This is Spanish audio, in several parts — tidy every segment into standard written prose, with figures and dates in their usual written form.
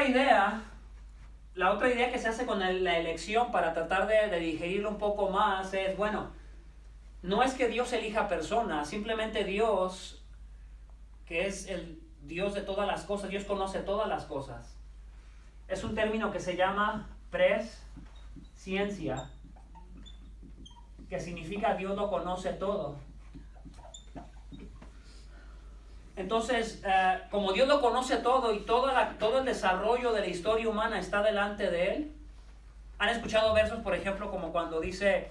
idea que se hace con la elección para tratar de digerirlo un poco más es, bueno, no es que Dios elija personas, simplemente Dios, que es el Dios de todas las cosas, Dios conoce todas las cosas. Es un término que se llama presciencia, que significa Dios lo conoce todo. Entonces, como Dios lo conoce todo y todo el desarrollo de la historia humana está delante de Él, ¿han escuchado versos, por ejemplo, como cuando dice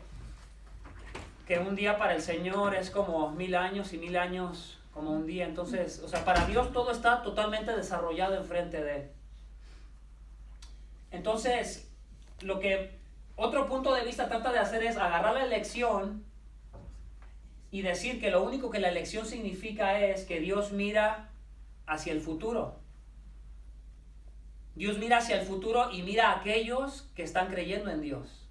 que un día para el Señor es como 1000 años y 1000 años como un día? Entonces, o sea, para Dios todo está totalmente desarrollado enfrente de Él. Entonces, lo que otro punto de vista trata de hacer es agarrar la elección y decir que lo único que la elección significa es que Dios mira hacia el futuro. Dios mira hacia el futuro y mira a aquellos que están creyendo en Dios.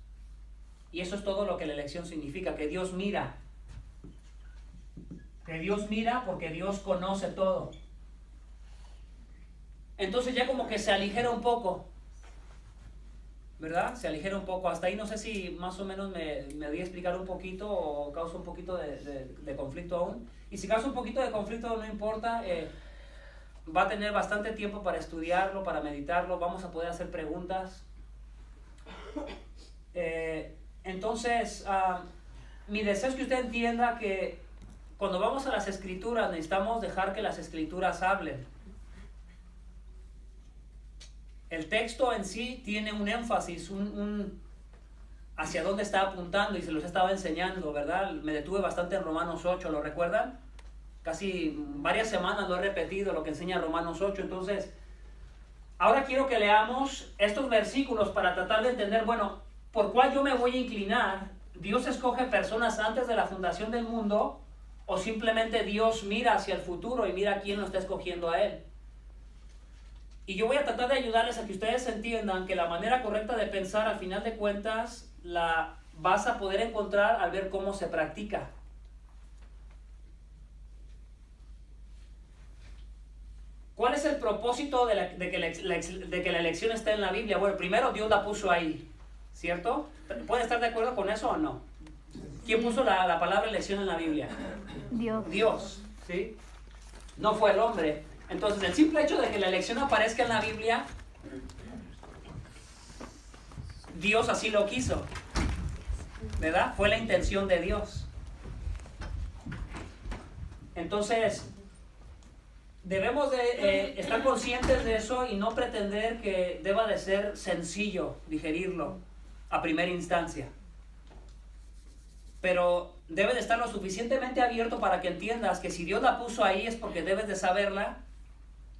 Y eso es todo lo que la elección significa, que Dios mira. Que Dios mira porque Dios conoce todo. Entonces ya como que se aligera un poco, ¿verdad? Se aligera un poco. Hasta ahí no sé si más o menos me di a explicar un poquito o causa un poquito de conflicto aún. Y si causa un poquito de conflicto no importa, va a tener bastante tiempo para estudiarlo, para meditarlo, vamos a poder hacer preguntas. Entonces, mi deseo es que usted entienda que cuando vamos a las Escrituras necesitamos dejar que las Escrituras hablen. El texto en sí tiene un énfasis, hacia dónde está apuntando y se los estaba enseñando, ¿verdad? Me detuve bastante en Romanos 8, ¿lo recuerdan? Casi varias semanas lo he repetido, lo que enseña Romanos 8. Entonces, ahora quiero que leamos estos versículos para tratar de entender, bueno, ¿por cuál yo me voy a inclinar? ¿Dios escoge personas antes de la fundación del mundo? ¿O simplemente Dios mira hacia el futuro y mira a quién lo está escogiendo a Él? Y yo voy a tratar de ayudarles a que ustedes entiendan que la manera correcta de pensar, al final de cuentas, la vas a poder encontrar al ver cómo se practica. ¿Cuál es el propósito de que la elección esté en la Biblia? Bueno, primero Dios la puso ahí, ¿cierto? ¿Pueden estar de acuerdo con eso o no? ¿Quién puso la palabra elección en la Biblia? Dios. Dios, ¿sí? No fue el hombre. Entonces, el simple hecho de que la elección aparezca en la Biblia, Dios así lo quiso, ¿verdad? Fue la intención de Dios. Entonces, debemos de estar conscientes de eso y no pretender que deba de ser sencillo digerirlo a primera instancia. Pero debe de estar lo suficientemente abierto para que entiendas que si Dios la puso ahí es porque debes de saberla.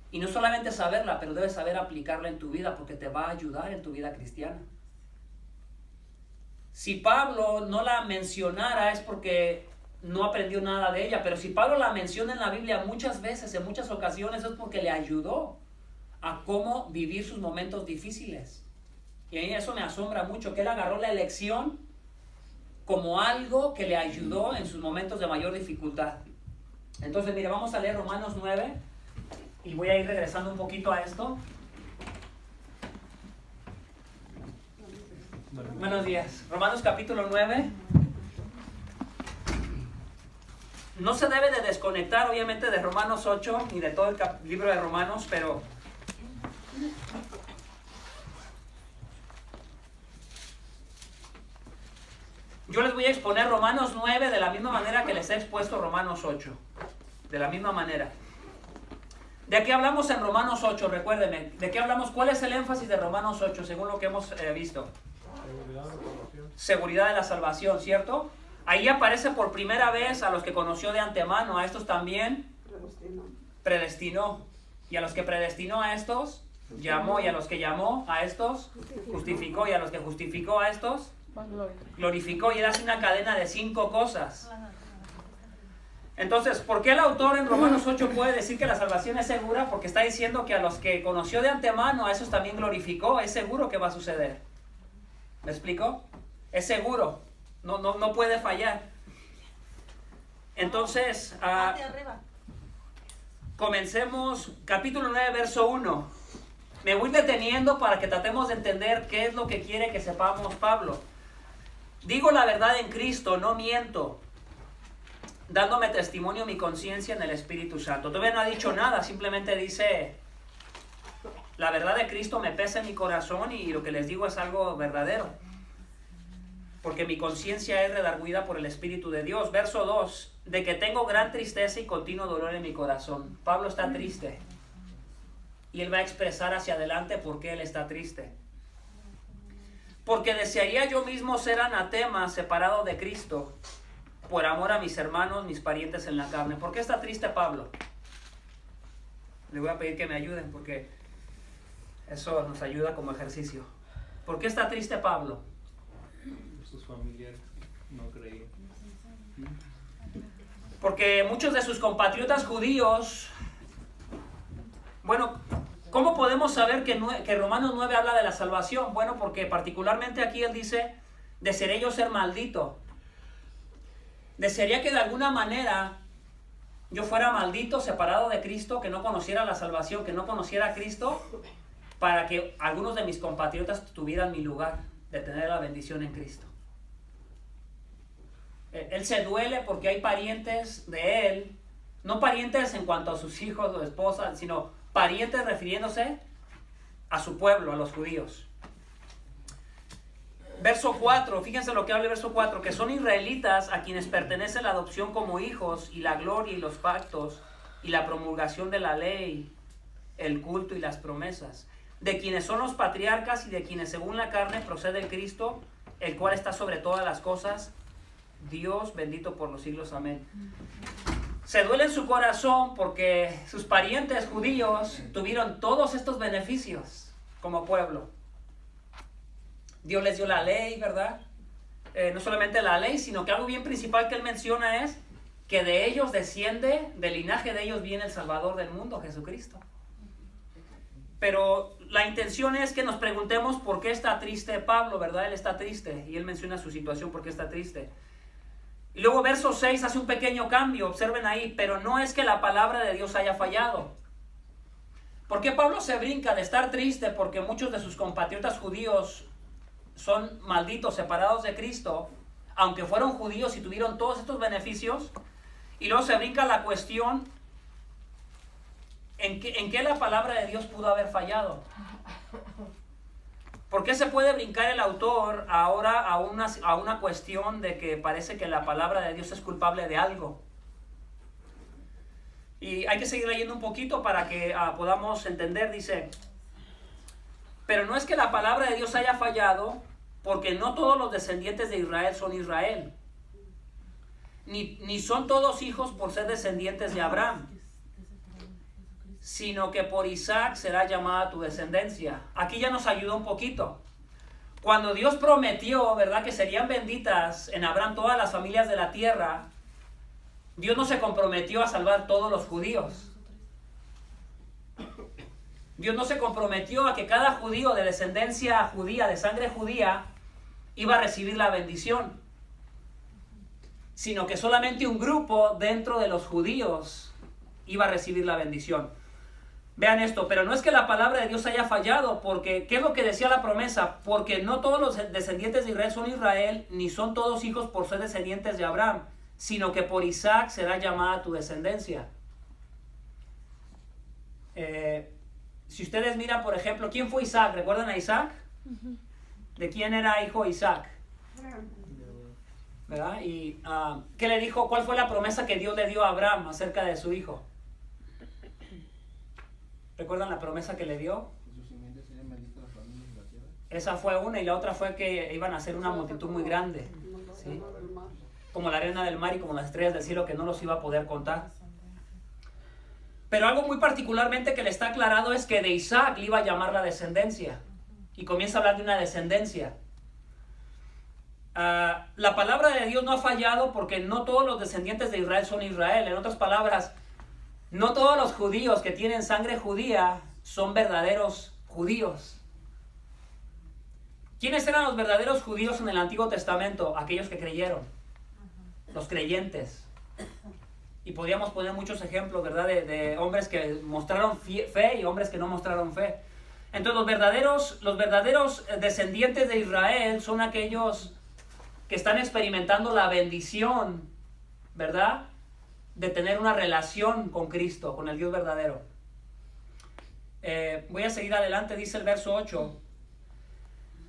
Y no solamente saberla, pero debes saber aplicarla en tu vida porque te va a ayudar en tu vida cristiana. Si Pablo no la mencionara es porque no aprendió nada de ella, pero si Pablo la menciona en la Biblia muchas veces, en muchas ocasiones, es porque le ayudó a cómo vivir sus momentos difíciles. Y a mí eso me asombra mucho, que él agarró la elección como algo que le ayudó en sus momentos de mayor dificultad. Entonces, mire, vamos a leer Romanos 9. Y voy a ir regresando un poquito a esto. Buenos días. Romanos capítulo 9. No se debe de desconectar obviamente de Romanos 8 ni de todo el libro de Romanos, pero yo les voy a exponer Romanos 9 de la misma manera que les he expuesto Romanos 8. De la misma manera. ¿De qué hablamos en Romanos 8? Recuérdenme. ¿De qué hablamos? ¿Cuál es el énfasis de Romanos 8 según lo que hemos visto? Seguridad de la salvación. Seguridad de la salvación, ¿cierto? Ahí aparece por primera vez a los que conoció de antemano, a estos también predestinó. Y a los que predestinó a estos, llamó. Y a los que llamó a estos, justificó. Y a los que justificó a estos, glorificó. Y él hace una cadena de 5 cosas. Entonces, ¿por qué el autor en Romanos 8 puede decir que la salvación es segura? Porque está diciendo que a los que conoció de antemano, a esos también glorificó. Es seguro que va a suceder. ¿Me explico? Es seguro. No puede fallar. Entonces, comencemos capítulo 9, verso 1. Me voy deteniendo para que tratemos de entender qué es lo que quiere que sepamos Pablo. Digo la verdad en Cristo, no miento, dándome testimonio mi conciencia en el Espíritu Santo. Todavía no ha dicho nada, simplemente dice, la verdad de Cristo me pesa en mi corazón y lo que les digo es algo verdadero. Porque mi conciencia es redarguida por el Espíritu de Dios. Verso 2, de que tengo gran tristeza y continuo dolor en mi corazón. Pablo está triste. Y él va a expresar hacia adelante por qué él está triste. Porque desearía yo mismo ser anatema, separado de Cristo, por amor a mis hermanos, mis parientes en la carne. ¿Por qué está triste Pablo? Le voy a pedir que me ayuden porque eso nos ayuda como ejercicio. ¿Por qué está triste Pablo? Sus familiares no creían. Porque muchos de sus compatriotas judíos, bueno, ¿cómo podemos saber que Romanos 9 habla de la salvación? Bueno, porque particularmente aquí él dice, desearía yo ser maldito. Desearía que de alguna manera yo fuera maldito, separado de Cristo, que no conociera la salvación, que no conociera a Cristo, para que algunos de mis compatriotas tuvieran mi lugar de tener la bendición en Cristo. Él se duele porque hay parientes de él, no parientes en cuanto a sus hijos o esposas, sino parientes refiriéndose a su pueblo, a los judíos. Verso 4, fíjense lo que habla el verso 4, que son israelitas a quienes pertenece la adopción como hijos y la gloria y los pactos y la promulgación de la ley, el culto y las promesas, de quienes son los patriarcas y de quienes según la carne procede el Cristo, el cual está sobre todas las cosas, Dios bendito por los siglos, amén. Se duele en su corazón porque sus parientes judíos tuvieron todos estos beneficios como pueblo. Dios les dio la ley, ¿verdad? No solamente la ley, sino que algo bien principal que él menciona es que de ellos desciende, del linaje de ellos viene el Salvador del mundo, Jesucristo. Pero la intención es que nos preguntemos por qué está triste Pablo, ¿verdad? Él está triste y él menciona su situación, por qué está triste. Y luego verso 6 hace un pequeño cambio, observen ahí, pero no es que la palabra de Dios haya fallado. ¿Por qué Pablo se brinca de estar triste? Porque muchos de sus compatriotas judíos son malditos, separados de Cristo, aunque fueron judíos y tuvieron todos estos beneficios. Y luego se brinca la cuestión en qué la palabra de Dios pudo haber fallado. ¿Por qué se puede brincar el autor ahora a una cuestión de que parece que la palabra de Dios es culpable de algo? Y hay que seguir leyendo un poquito para que podamos entender. Dice, pero no es que la palabra de Dios haya fallado, porque no todos los descendientes de Israel son Israel, ni son todos hijos por ser descendientes de Abraham, sino que por Isaac será llamada tu descendencia. Aquí ya nos ayuda un poquito. Cuando Dios prometió, ¿verdad?, que serían benditas en Abraham todas las familias de la tierra, Dios no se comprometió a salvar todos los judíos. Dios no se comprometió a que cada judío de descendencia judía, de sangre judía, iba a recibir la bendición, sino que solamente un grupo dentro de los judíos iba a recibir la bendición. Vean esto, pero no es que la palabra de Dios haya fallado, porque ¿qué es lo que decía la promesa? Porque no todos los descendientes de Israel son Israel, ni son todos hijos por ser descendientes de Abraham, sino que por Isaac será llamada tu descendencia. Si ustedes miran, por ejemplo, ¿quién fue Isaac? ¿Recuerdan a Isaac? ¿De quién era hijo Isaac? ¿Verdad? Y ¿qué le dijo? ¿Cuál fue la promesa que Dios le dio a Abraham acerca de su hijo? ¿Recuerdan la promesa que le dio? Esa fue una, y la otra fue que iban a ser una multitud muy grande, ¿sí? Como la arena del mar y como las estrellas del cielo, que no los iba a poder contar. Pero algo muy particularmente que le está aclarado es que de Isaac le iba a llamar la descendencia. Y comienza a hablar de una descendencia. La palabra de Dios no ha fallado porque no todos los descendientes de Israel son Israel. En otras palabras, no todos los judíos que tienen sangre judía son verdaderos judíos. ¿Quiénes eran los verdaderos judíos en el Antiguo Testamento? Aquellos que creyeron. Los creyentes. Y podríamos poner muchos ejemplos, ¿verdad? De hombres que mostraron fe y hombres que no mostraron fe. Entonces los verdaderos descendientes de Israel son aquellos que están experimentando la bendición, ¿verdad?, de tener una relación con Cristo, con el Dios verdadero. Voy a seguir adelante, dice el verso 8.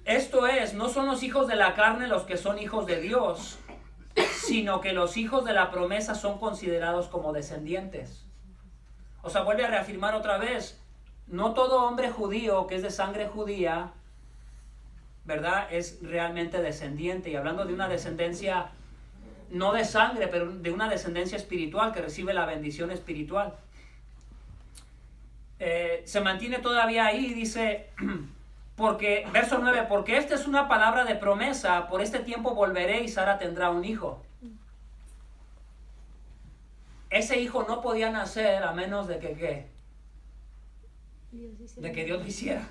Esto es, no son los hijos de la carne los que son hijos de Dios, sino que los hijos de la promesa son considerados como descendientes. O sea, vuelve a reafirmar otra vez, no todo hombre judío que es de sangre judía, ¿verdad?, es realmente descendiente. Y hablando de una descendencia, no de sangre, pero de una descendencia espiritual que recibe la bendición espiritual. Se mantiene todavía ahí, dice, porque, verso 9, porque esta es una palabra de promesa, por este tiempo volveré y Sara tendrá un hijo. Ese hijo no podía nacer a menos de que, ¿qué? De que Dios lo hiciera.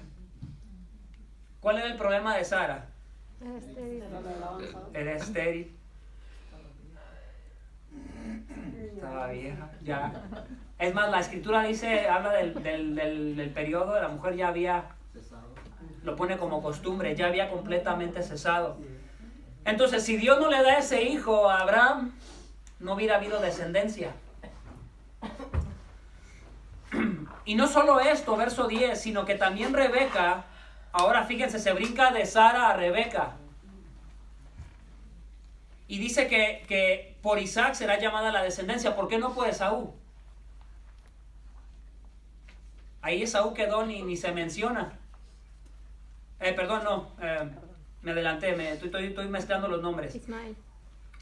¿Cuál era el problema de Sara? Era estéril. Estaba vieja, ya. Es más, la escritura dice, habla del periodo de la mujer, ya había, lo pone como costumbre, ya había completamente cesado. Entonces, si Dios no le da ese hijo a Abraham, no hubiera habido descendencia. Y no solo esto, verso 10, sino que también Rebeca, ahora fíjense, se brinca de Sara a Rebeca. Y dice que por Isaac será llamada la descendencia. ¿Por qué no por Esaú? Ahí Esaú quedó, ni se menciona. Me adelanté, estoy mezclando los nombres.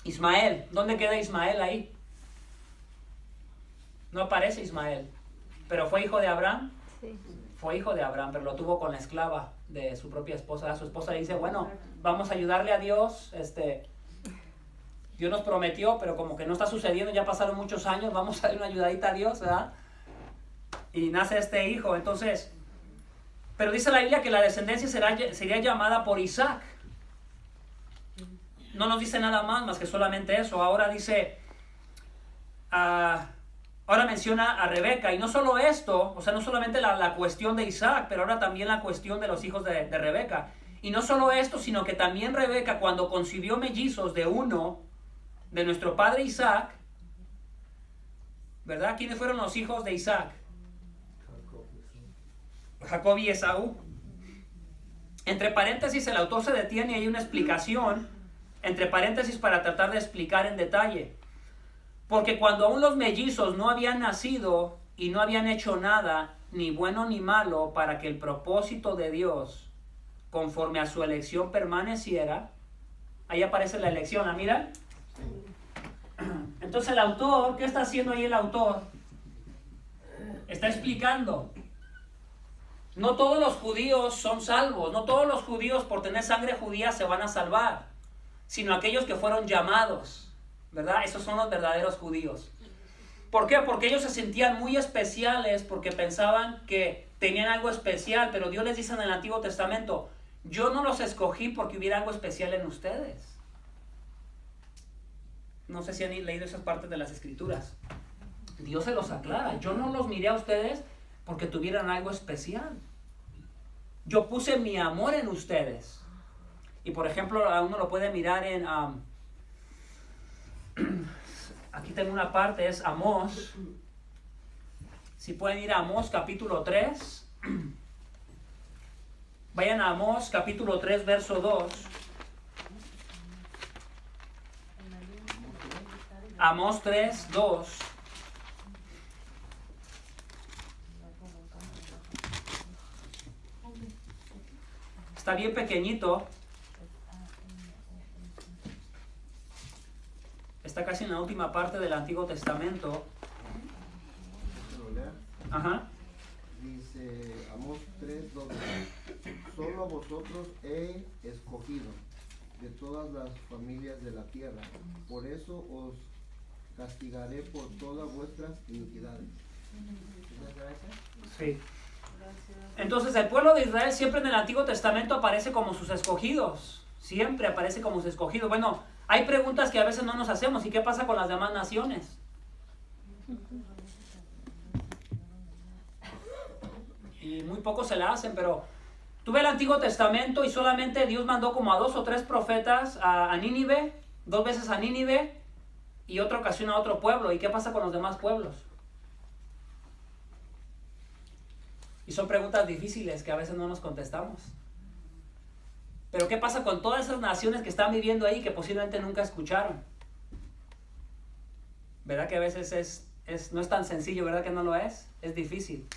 Ismael, ¿dónde queda Ismael ahí? No aparece Ismael. ¿Pero fue hijo de Abraham? Sí. Fue hijo de Abraham, pero lo tuvo con la esclava de su propia esposa. Su esposa le dice, bueno, vamos a ayudarle a Dios, Dios nos prometió, pero como que no está sucediendo, ya pasaron muchos años, vamos a darle una ayudadita a Dios, ¿verdad? Y nace este hijo, entonces, pero dice la Biblia que la descendencia sería llamada por Isaac. No nos dice nada más que solamente eso. Ahora dice, ahora menciona a Rebeca, y no solo esto, o sea, no solamente la cuestión de Isaac, pero ahora también la cuestión de los hijos de Rebeca. Y no solo esto, sino que también Rebeca, cuando concibió mellizos de uno, de nuestro padre Isaac, ¿verdad? ¿Quiénes fueron los hijos de Isaac? Jacob y Esaú. Entre paréntesis, el autor se detiene y hay una explicación, entre paréntesis, para tratar de explicar en detalle. Porque cuando aún los mellizos no habían nacido y no habían hecho nada, ni bueno ni malo, para que el propósito de Dios, conforme a su elección, permaneciera, ahí aparece la elección, ¿la miran? Entonces el autor, ¿qué está haciendo ahí el autor? Está explicando. No todos los judíos son salvos, no todos los judíos por tener sangre judía se van a salvar, sino aquellos que fueron llamados, ¿verdad? Esos son los verdaderos judíos. ¿Por qué? Porque ellos se sentían muy especiales, porque pensaban que tenían algo especial, pero Dios les dice en el Antiguo Testamento, yo no los escogí porque hubiera algo especial en ustedes. No sé si han leído esas partes de las Escrituras. Dios se los aclara. Yo no los miré a ustedes porque tuvieran algo especial. Yo puse mi amor en ustedes. Y por ejemplo, a uno lo puede mirar en... aquí tengo una parte, es Amós. Si pueden ir a Amós capítulo 3. Vayan a Amós capítulo 3, verso 2. Amós 3, 2. Está bien pequeñito. Está casi en la última parte del Antiguo Testamento. Ajá. Dice Amós 3, 2. Solo a vosotros he escogido de todas las familias de la tierra. Por eso os castigaré por todas vuestras iniquidades. Sí. Entonces el pueblo de Israel siempre en el Antiguo Testamento aparece como sus escogidos. Siempre aparece como sus escogidos. Bueno, hay preguntas que a veces no nos hacemos. ¿Y qué pasa con las demás naciones? y muy pocos se la hacen, pero tú ves el Antiguo Testamento y solamente Dios mandó como a 2 o 3 profetas a Nínive, 2 veces a Nínive y otra ocasión a otro pueblo. ¿Y qué pasa con los demás pueblos? Y son preguntas difíciles que a veces no nos contestamos. Pero ¿qué pasa con todas esas naciones que están viviendo ahí que posiblemente nunca escucharon? ¿Verdad que a veces no es tan sencillo? ¿Verdad que no lo es? Es difícil.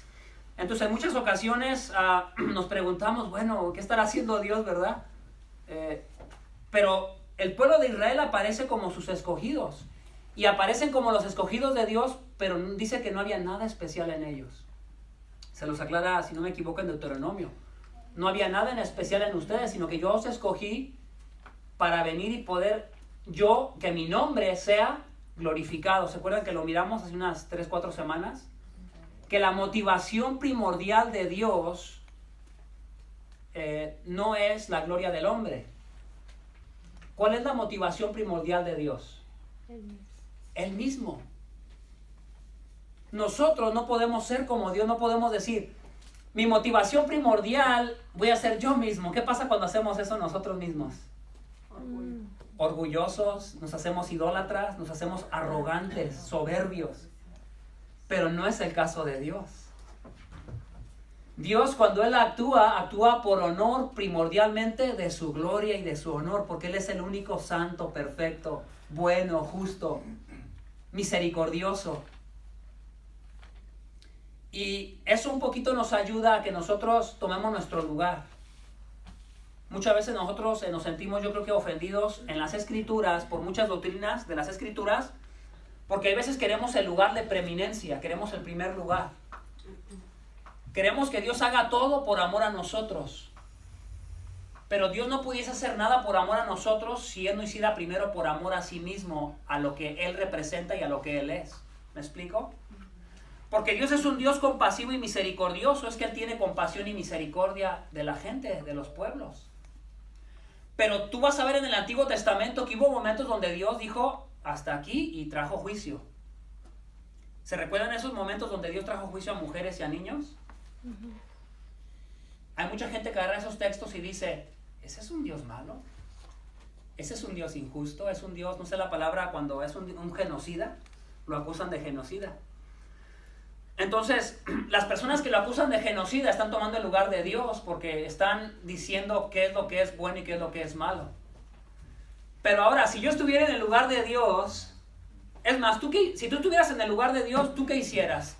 Entonces en muchas ocasiones nos preguntamos, bueno, ¿qué estará haciendo Dios, verdad? Pero el pueblo de Israel aparece como sus escogidos. Y aparecen como los escogidos de Dios, pero dice que no había nada especial en ellos. Se los aclara, si no me equivoco, en Deuteronomio. No había nada en especial en ustedes, sino que yo os escogí para venir y poder que mi nombre sea glorificado. ¿Se acuerdan que lo miramos hace unas 3-4 semanas? Que la motivación primordial de Dios no es la gloria del hombre. ¿Cuál es la motivación primordial de Dios? Él mismo. Nosotros no podemos ser como Dios, no podemos decir, mi motivación primordial voy a ser yo mismo. ¿Qué pasa cuando hacemos eso nosotros mismos? Orgullosos, nos hacemos idólatras, nos hacemos arrogantes, soberbios. Pero no es el caso de Dios. Dios, cuando Él actúa por honor primordialmente de su gloria y de su honor, porque Él es el único santo, perfecto, bueno, justo, misericordioso. Y eso un poquito nos ayuda a que nosotros tomemos nuestro lugar. Muchas veces nosotros nos sentimos, yo creo que ofendidos en las Escrituras, por muchas doctrinas de las Escrituras, porque a veces queremos el lugar de preeminencia, queremos el primer lugar. Queremos que Dios haga todo por amor a nosotros. Pero Dios no pudiese hacer nada por amor a nosotros si Él no hiciera primero por amor a sí mismo, a lo que Él representa y a lo que Él es. ¿Me explico? Porque Dios es un Dios compasivo y misericordioso, es que Él tiene compasión y misericordia de la gente, de los pueblos. Pero tú vas a ver en el Antiguo Testamento que hubo momentos donde Dios dijo, hasta aquí, y trajo juicio. ¿Se recuerdan esos momentos donde Dios trajo juicio a mujeres y a niños? Hay mucha gente que agarra esos textos y dice, ¿ese es un Dios malo? ¿Ese es un Dios injusto? ¿Es un Dios, no sé la palabra, cuando es un genocida? Lo acusan de genocida. Entonces, las personas que lo acusan de genocida están tomando el lugar de Dios porque están diciendo qué es lo que es bueno y qué es lo que es malo. Pero ahora, si yo estuviera en el lugar de Dios, es más, si tú estuvieras en el lugar de Dios, ¿tú qué hicieras?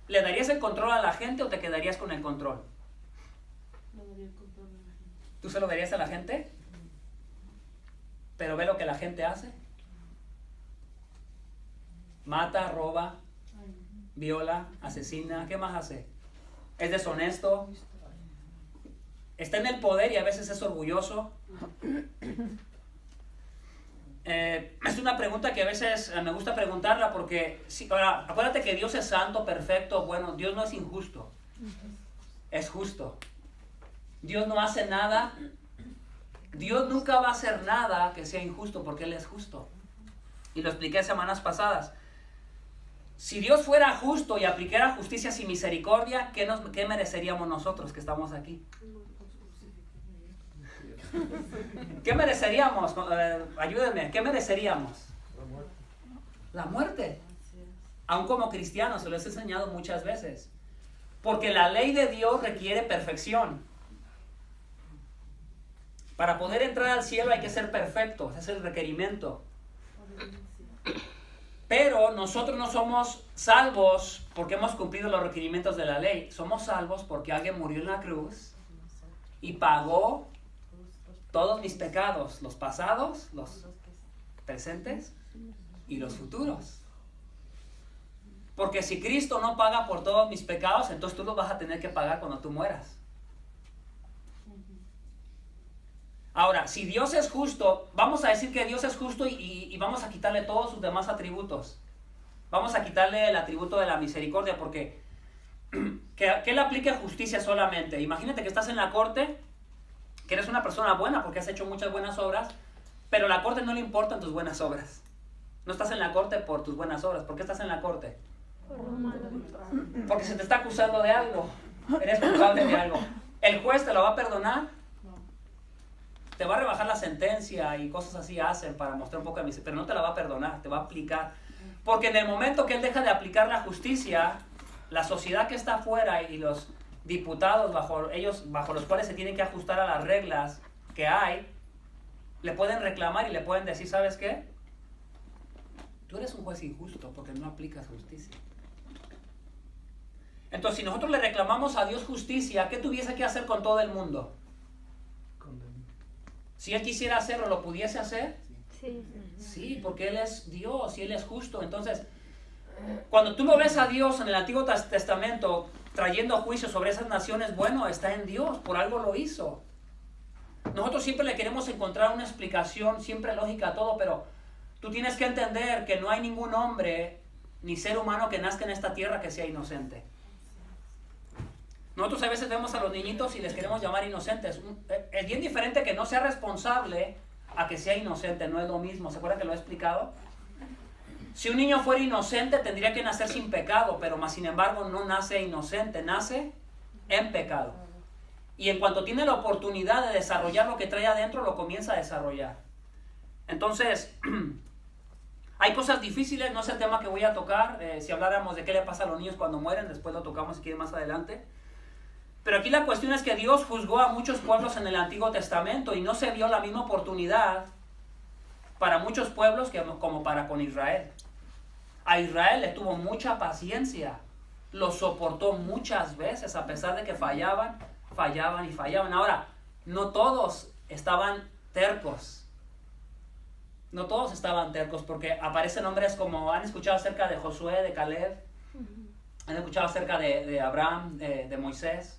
¿Le darías el control a la gente o te quedarías con el control? Le daría el control a la gente. ¿Tú se lo darías a la gente? Pero ve lo que la gente hace. Mata, roba, viola, asesina, ¿qué más hace? Es deshonesto, está en el poder y a veces es orgulloso. Es una pregunta que a veces me gusta preguntarla porque, ahora, acuérdate que Dios es santo, perfecto, bueno, Dios no es injusto, es justo. Dios no hace nada, Dios nunca va a hacer nada que sea injusto porque Él es justo. Y lo expliqué semanas pasadas. Si Dios fuera justo y aplicara justicia y misericordia, ¿qué mereceríamos nosotros que estamos aquí? ¿Qué mereceríamos? Ayúdenme, ¿qué mereceríamos? La muerte. Aún como cristianos, se lo he enseñado muchas veces. Porque la ley de Dios requiere perfección. Para poder entrar al cielo hay que ser perfectos, ese es el requerimiento. Pero nosotros no somos salvos porque hemos cumplido los requerimientos de la ley. Somos salvos porque alguien murió en la cruz y pagó todos mis pecados, los pasados, los presentes y los futuros. Porque si Cristo no paga por todos mis pecados, entonces tú los vas a tener que pagar cuando tú mueras. Ahora, si Dios es justo, vamos a decir que Dios es justo y vamos a quitarle todos sus demás atributos. Vamos a quitarle el atributo de la misericordia porque que Él aplique justicia solamente. Imagínate que estás en la corte, que eres una persona buena porque has hecho muchas buenas obras, pero a la corte no le importan tus buenas obras. No estás en la corte por tus buenas obras. ¿Por qué estás en la corte? Porque se te está acusando de algo. eres culpable de algo. ¿El juez te lo va a perdonar? No. Te va a rebajar la sentencia y cosas así hacen para mostrar un poco de misericordia, pero no te la va a perdonar, te va a aplicar. Porque en el momento que él deja de aplicar la justicia, la sociedad que está afuera y los diputados bajo los cuales se tienen que ajustar a las reglas que hay, le pueden reclamar y le pueden decir, ¿sabes qué? Tú eres un juez injusto porque no aplicas justicia. Entonces, si nosotros le reclamamos a Dios justicia, ¿qué tuviese que hacer con todo el mundo? Condena. Si Él quisiera hacerlo, ¿lo pudiese hacer? Sí. Sí, porque Él es Dios y Él es justo. Entonces, cuando tú lo ves a Dios en el Antiguo Testamento trayendo juicio sobre esas naciones, bueno, está en Dios, por algo lo hizo. Nosotros siempre le queremos encontrar una explicación, siempre lógica a todo, pero tú tienes que entender que no hay ningún hombre ni ser humano que nazca en esta tierra que sea inocente. Nosotros a veces vemos a los niñitos y les queremos llamar inocentes. Es bien diferente que no sea responsable a que sea inocente, no es lo mismo. ¿Se acuerdan que lo he explicado? Si un niño fuera inocente tendría que nacer sin pecado, pero más sin embargo no nace inocente, nace en pecado. Y en cuanto tiene la oportunidad de desarrollar lo que trae adentro, lo comienza a desarrollar. Entonces, hay cosas difíciles, no es el tema que voy a tocar. Si habláramos de qué le pasa a los niños cuando mueren, después lo tocamos si quieren más adelante. Pero aquí la cuestión es que Dios juzgó a muchos pueblos en el Antiguo Testamento y no se dio la misma oportunidad para muchos pueblos como para con Israel. A Israel le tuvo mucha paciencia, lo soportó muchas veces a pesar de que fallaban. Ahora, no todos estaban tercos. No todos estaban tercos porque aparecen hombres como, han escuchado acerca de Josué, de Caleb, han escuchado acerca de Abraham, de Moisés.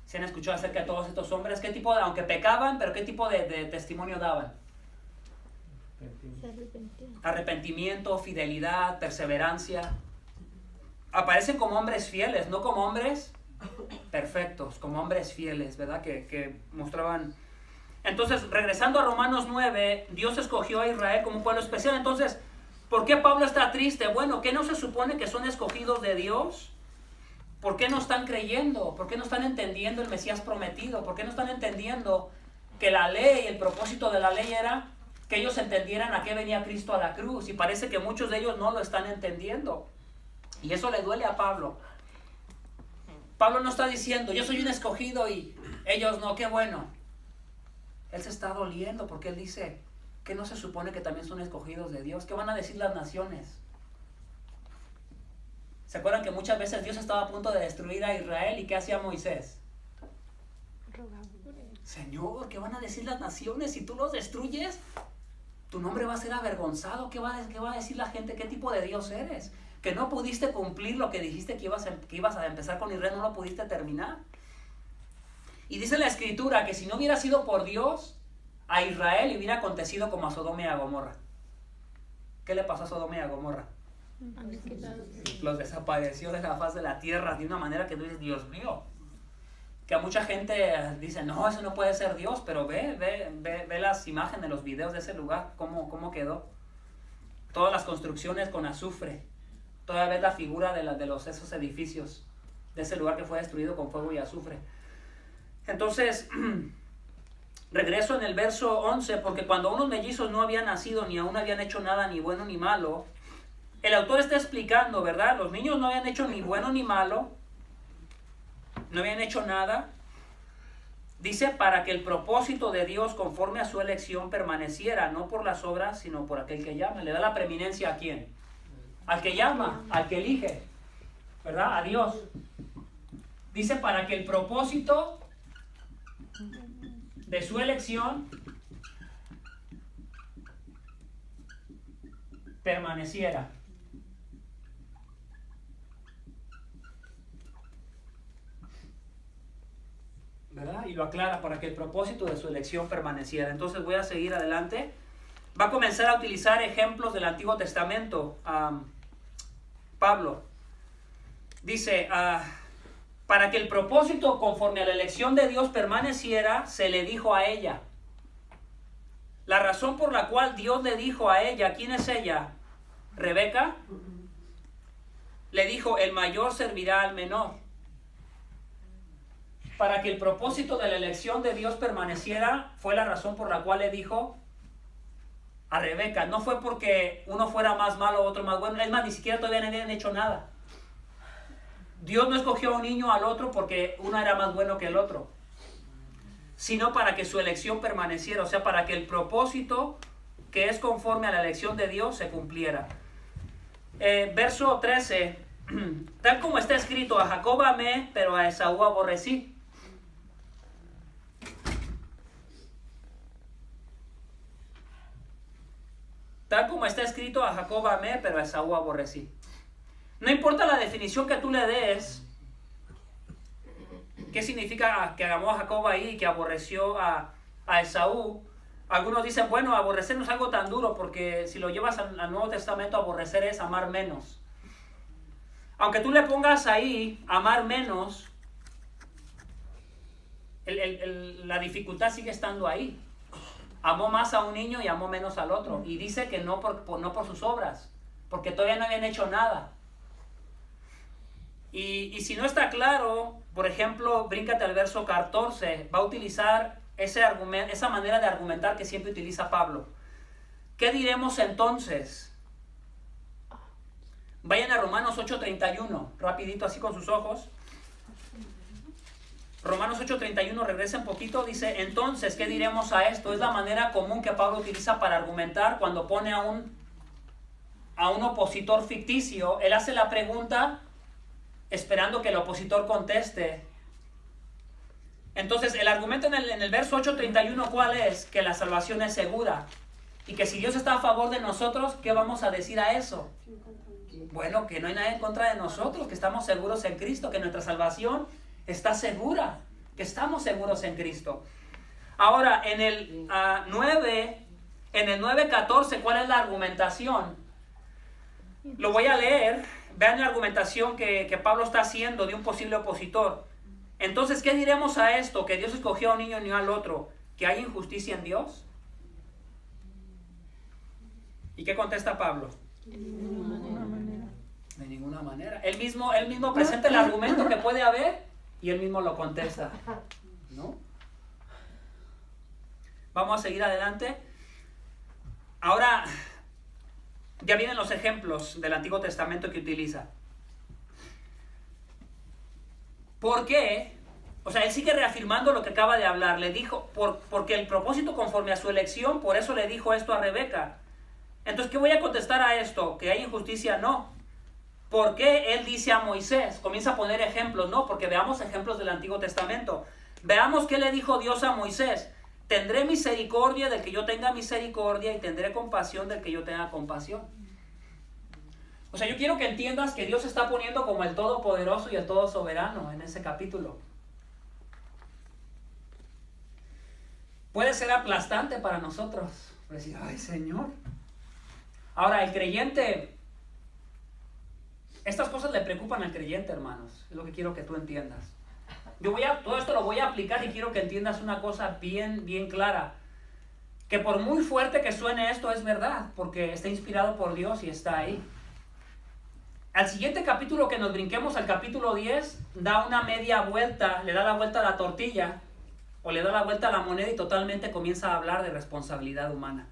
¿Se han escuchado acerca de todos estos hombres? ¿Qué tipo de, aunque pecaban, pero qué tipo de testimonio daban? Se arrepintió. Arrepentimiento, fidelidad, perseverancia. Aparecen como hombres fieles, no como hombres perfectos, como hombres fieles, ¿verdad? Que mostraban. Entonces, regresando a Romanos 9, Dios escogió a Israel como un pueblo especial. Entonces, ¿por qué Pablo está triste? Bueno, ¿qué no se supone que son escogidos de Dios? ¿Por qué no están creyendo? ¿Por qué no están entendiendo el Mesías prometido? ¿Por qué no están entendiendo que la ley, el propósito de la ley era que ellos entendieran a qué venía Cristo a la cruz? Y parece que muchos de ellos no lo están entendiendo. Y eso le duele a Pablo. Pablo no está diciendo, yo soy un escogido y ellos no, qué bueno. Él se está doliendo porque él dice que no se supone que también son escogidos de Dios. ¿Qué van a decir las naciones? ¿Se acuerdan que muchas veces Dios estaba a punto de destruir a Israel? ¿Y qué hacía Moisés? Rogaba por él. Señor, ¿qué van a decir las naciones? Si tú los destruyes, tu nombre va a ser avergonzado. ¿Qué va a decir la gente? ¿Qué tipo de Dios eres? Que no pudiste cumplir lo que dijiste que ibas a empezar con Israel, no lo pudiste terminar. Y dice la Escritura que si no hubiera sido por Dios, a Israel le hubiera acontecido como a Sodoma y a Gomorra. ¿Qué le pasó a Sodoma y a Gomorra? Los desapareció de la faz de la tierra de una manera que tú dices, Dios mío. Que a mucha gente dice, no, eso no puede ser Dios, pero ve las imágenes, los videos de ese lugar, cómo quedó. Todas las construcciones con azufre. Todavía ves la figura de esos edificios, de ese lugar que fue destruido con fuego y azufre. Entonces, regreso en el verso 11, porque cuando unos mellizos no habían nacido, ni aún habían hecho nada, ni bueno ni malo, el autor está explicando, ¿verdad? Los niños no habían hecho ni bueno ni malo, no habían hecho nada. Dice, para que el propósito de Dios conforme a su elección permaneciera, no por las obras, sino por aquel que llama. Le da la preeminencia a ¿quién? Al que llama, al que elige, ¿verdad? A Dios. Dice, para que el propósito de su elección permaneciera. ¿Verdad? Y lo aclara, para que el propósito de su elección permaneciera. Entonces voy a seguir adelante. Va a comenzar a utilizar ejemplos del Antiguo Testamento. Pablo dice, para que el propósito conforme a la elección de Dios permaneciera, se le dijo a ella. La razón por la cual Dios le dijo a ella, ¿quién es ella? ¿Rebeca? Le dijo, el mayor servirá al menor. para que el propósito de la elección de Dios permaneciera, fue la razón por la cual le dijo a Rebeca. No fue porque uno fuera más malo o otro más bueno. Es más, ni siquiera todavía no habían hecho nada. Dios no escogió a un niño al otro porque uno era más bueno que el otro, sino para que su elección permaneciera, o sea, para que el propósito que es conforme a la elección de Dios se cumpliera. Verso 13, tal como está escrito, a Jacob amé, pero a Esaú aborrecí. Tal como está escrito, a Jacob amé, pero a Esaú aborrecí. No importa la definición que tú le des, qué significa que amó a Jacob ahí y que aborreció a Esaú. Algunos dicen, bueno, aborrecer no es algo tan duro, porque si lo llevas al Nuevo Testamento, aborrecer es amar menos. Aunque tú le pongas ahí, amar menos, la dificultad sigue estando ahí. Amó más a un niño y amó menos al otro. Y dice que no por sus obras, porque todavía no habían hecho nada. Y si no está claro, por ejemplo, bríncate al verso 14, va a utilizar esa manera de argumentar que siempre utiliza Pablo. ¿Qué diremos entonces? Vayan a Romanos 8:31, rapidito así con sus ojos. Romanos 8:31, regresa un poquito, dice, entonces, ¿qué diremos a esto? Es la manera común que Pablo utiliza para argumentar cuando pone a un opositor ficticio. Él hace la pregunta esperando que el opositor conteste. Entonces, el argumento en el verso 8:31, ¿cuál es? Que la salvación es segura. Y que si Dios está a favor de nosotros, ¿qué vamos a decir a eso? Bueno, que no hay nadie en contra de nosotros, que estamos seguros en Cristo, que nuestra salvación está segura, que estamos seguros en Cristo. Ahora, en el 9:14, ¿cuál es la argumentación? Lo voy a leer. Vean la argumentación que Pablo está haciendo de un posible opositor. Entonces, ¿qué diremos a esto? ¿Que Dios escogió a un niño y no al otro? ¿Que hay injusticia en Dios? ¿Y qué contesta Pablo? De ninguna manera. De ninguna manera. Él mismo presenta el argumento que puede haber y él mismo lo contesta, ¿no? Vamos a seguir adelante. Ahora, ya vienen los ejemplos del Antiguo Testamento que utiliza. ¿Por qué? O sea, él sigue reafirmando lo que acaba de hablar. Le dijo, porque el propósito conforme a su elección, por eso le dijo esto a Rebeca. Entonces, ¿qué voy a contestar a esto? ¿Que hay injusticia? No. ¿Por qué él dice a Moisés? Comienza a poner ejemplos. No, porque veamos ejemplos del Antiguo Testamento. Veamos qué le dijo Dios a Moisés. Tendré misericordia del que yo tenga misericordia y tendré compasión del que yo tenga compasión. O sea, yo quiero que entiendas que Dios se está poniendo como el Todopoderoso y el Todo Soberano en ese capítulo. Puede ser aplastante para nosotros. Decir, ay, Señor. Ahora, el creyente, estas cosas le preocupan al creyente, hermanos. Es lo que quiero que tú entiendas. Todo esto lo voy a aplicar y quiero que entiendas una cosa bien, bien clara. Que por muy fuerte que suene esto, es verdad, porque está inspirado por Dios y está ahí. Al siguiente capítulo que nos brinquemos, al capítulo 10, da una media vuelta, le da la vuelta a la tortilla, o le da la vuelta a la moneda y totalmente comienza a hablar de responsabilidad humana.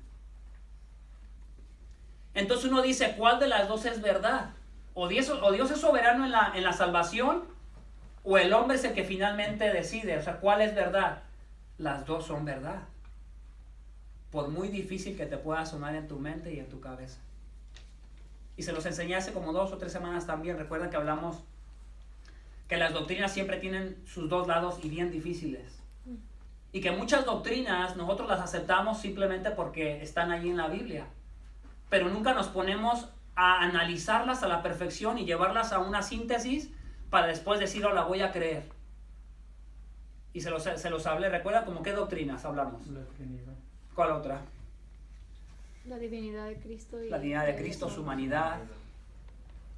Entonces uno dice, ¿cuál de las dos es verdad? O Dios es soberano en la salvación, o el hombre es el que finalmente decide. O sea, ¿cuál es verdad? Las dos son verdad. Por muy difícil que te pueda sonar en tu mente y en tu cabeza. Y se los enseñé hace como 2 o 3 semanas también. Recuerdan que hablamos que las doctrinas siempre tienen sus dos lados y bien difíciles. Y que muchas doctrinas nosotros las aceptamos simplemente porque están allí en la Biblia. Pero nunca nos ponemos a analizarlas a la perfección y llevarlas a una síntesis para después decir, oh, la voy a creer. Y se los hablé. ¿Recuerdan como qué doctrinas hablamos? La Trinidad. ¿Cuál otra? La divinidad de Cristo. La divinidad de Cristo, su humanidad.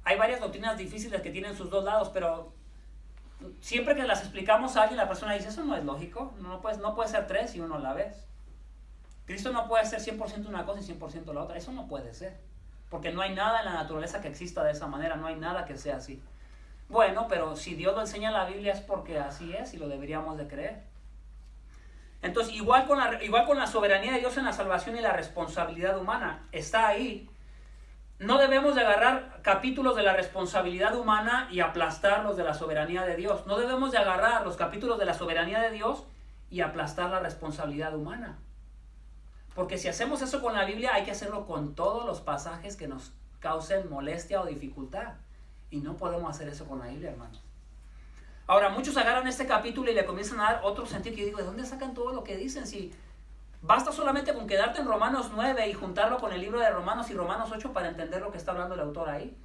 Hay varias doctrinas difíciles que tienen sus dos lados, pero siempre que las explicamos a alguien, la persona dice, eso no es lógico. No puede ser 3 si uno la ves. Cristo no puede ser 100% una cosa y 100% la otra. Eso no puede ser. Porque no hay nada en la naturaleza que exista de esa manera. No hay nada que sea así. Bueno, pero si Dios lo enseña en la Biblia es porque así es y lo deberíamos de creer. Entonces, igual con la soberanía de Dios en la salvación y la responsabilidad humana, está ahí. No debemos de agarrar capítulos de la responsabilidad humana y aplastar los de la soberanía de Dios. No debemos de agarrar los capítulos de la soberanía de Dios y aplastar la responsabilidad humana. Porque si hacemos eso con la Biblia, hay que hacerlo con todos los pasajes que nos causen molestia o dificultad. Y no podemos hacer eso con la Biblia, hermanos. Ahora, muchos agarran este capítulo y le comienzan a dar otro sentido que yo digo, ¿de dónde sacan todo lo que dicen? Si basta solamente con quedarte en Romanos 9 y juntarlo con el libro de Romanos y Romanos 8 para entender lo que está hablando el autor ahí.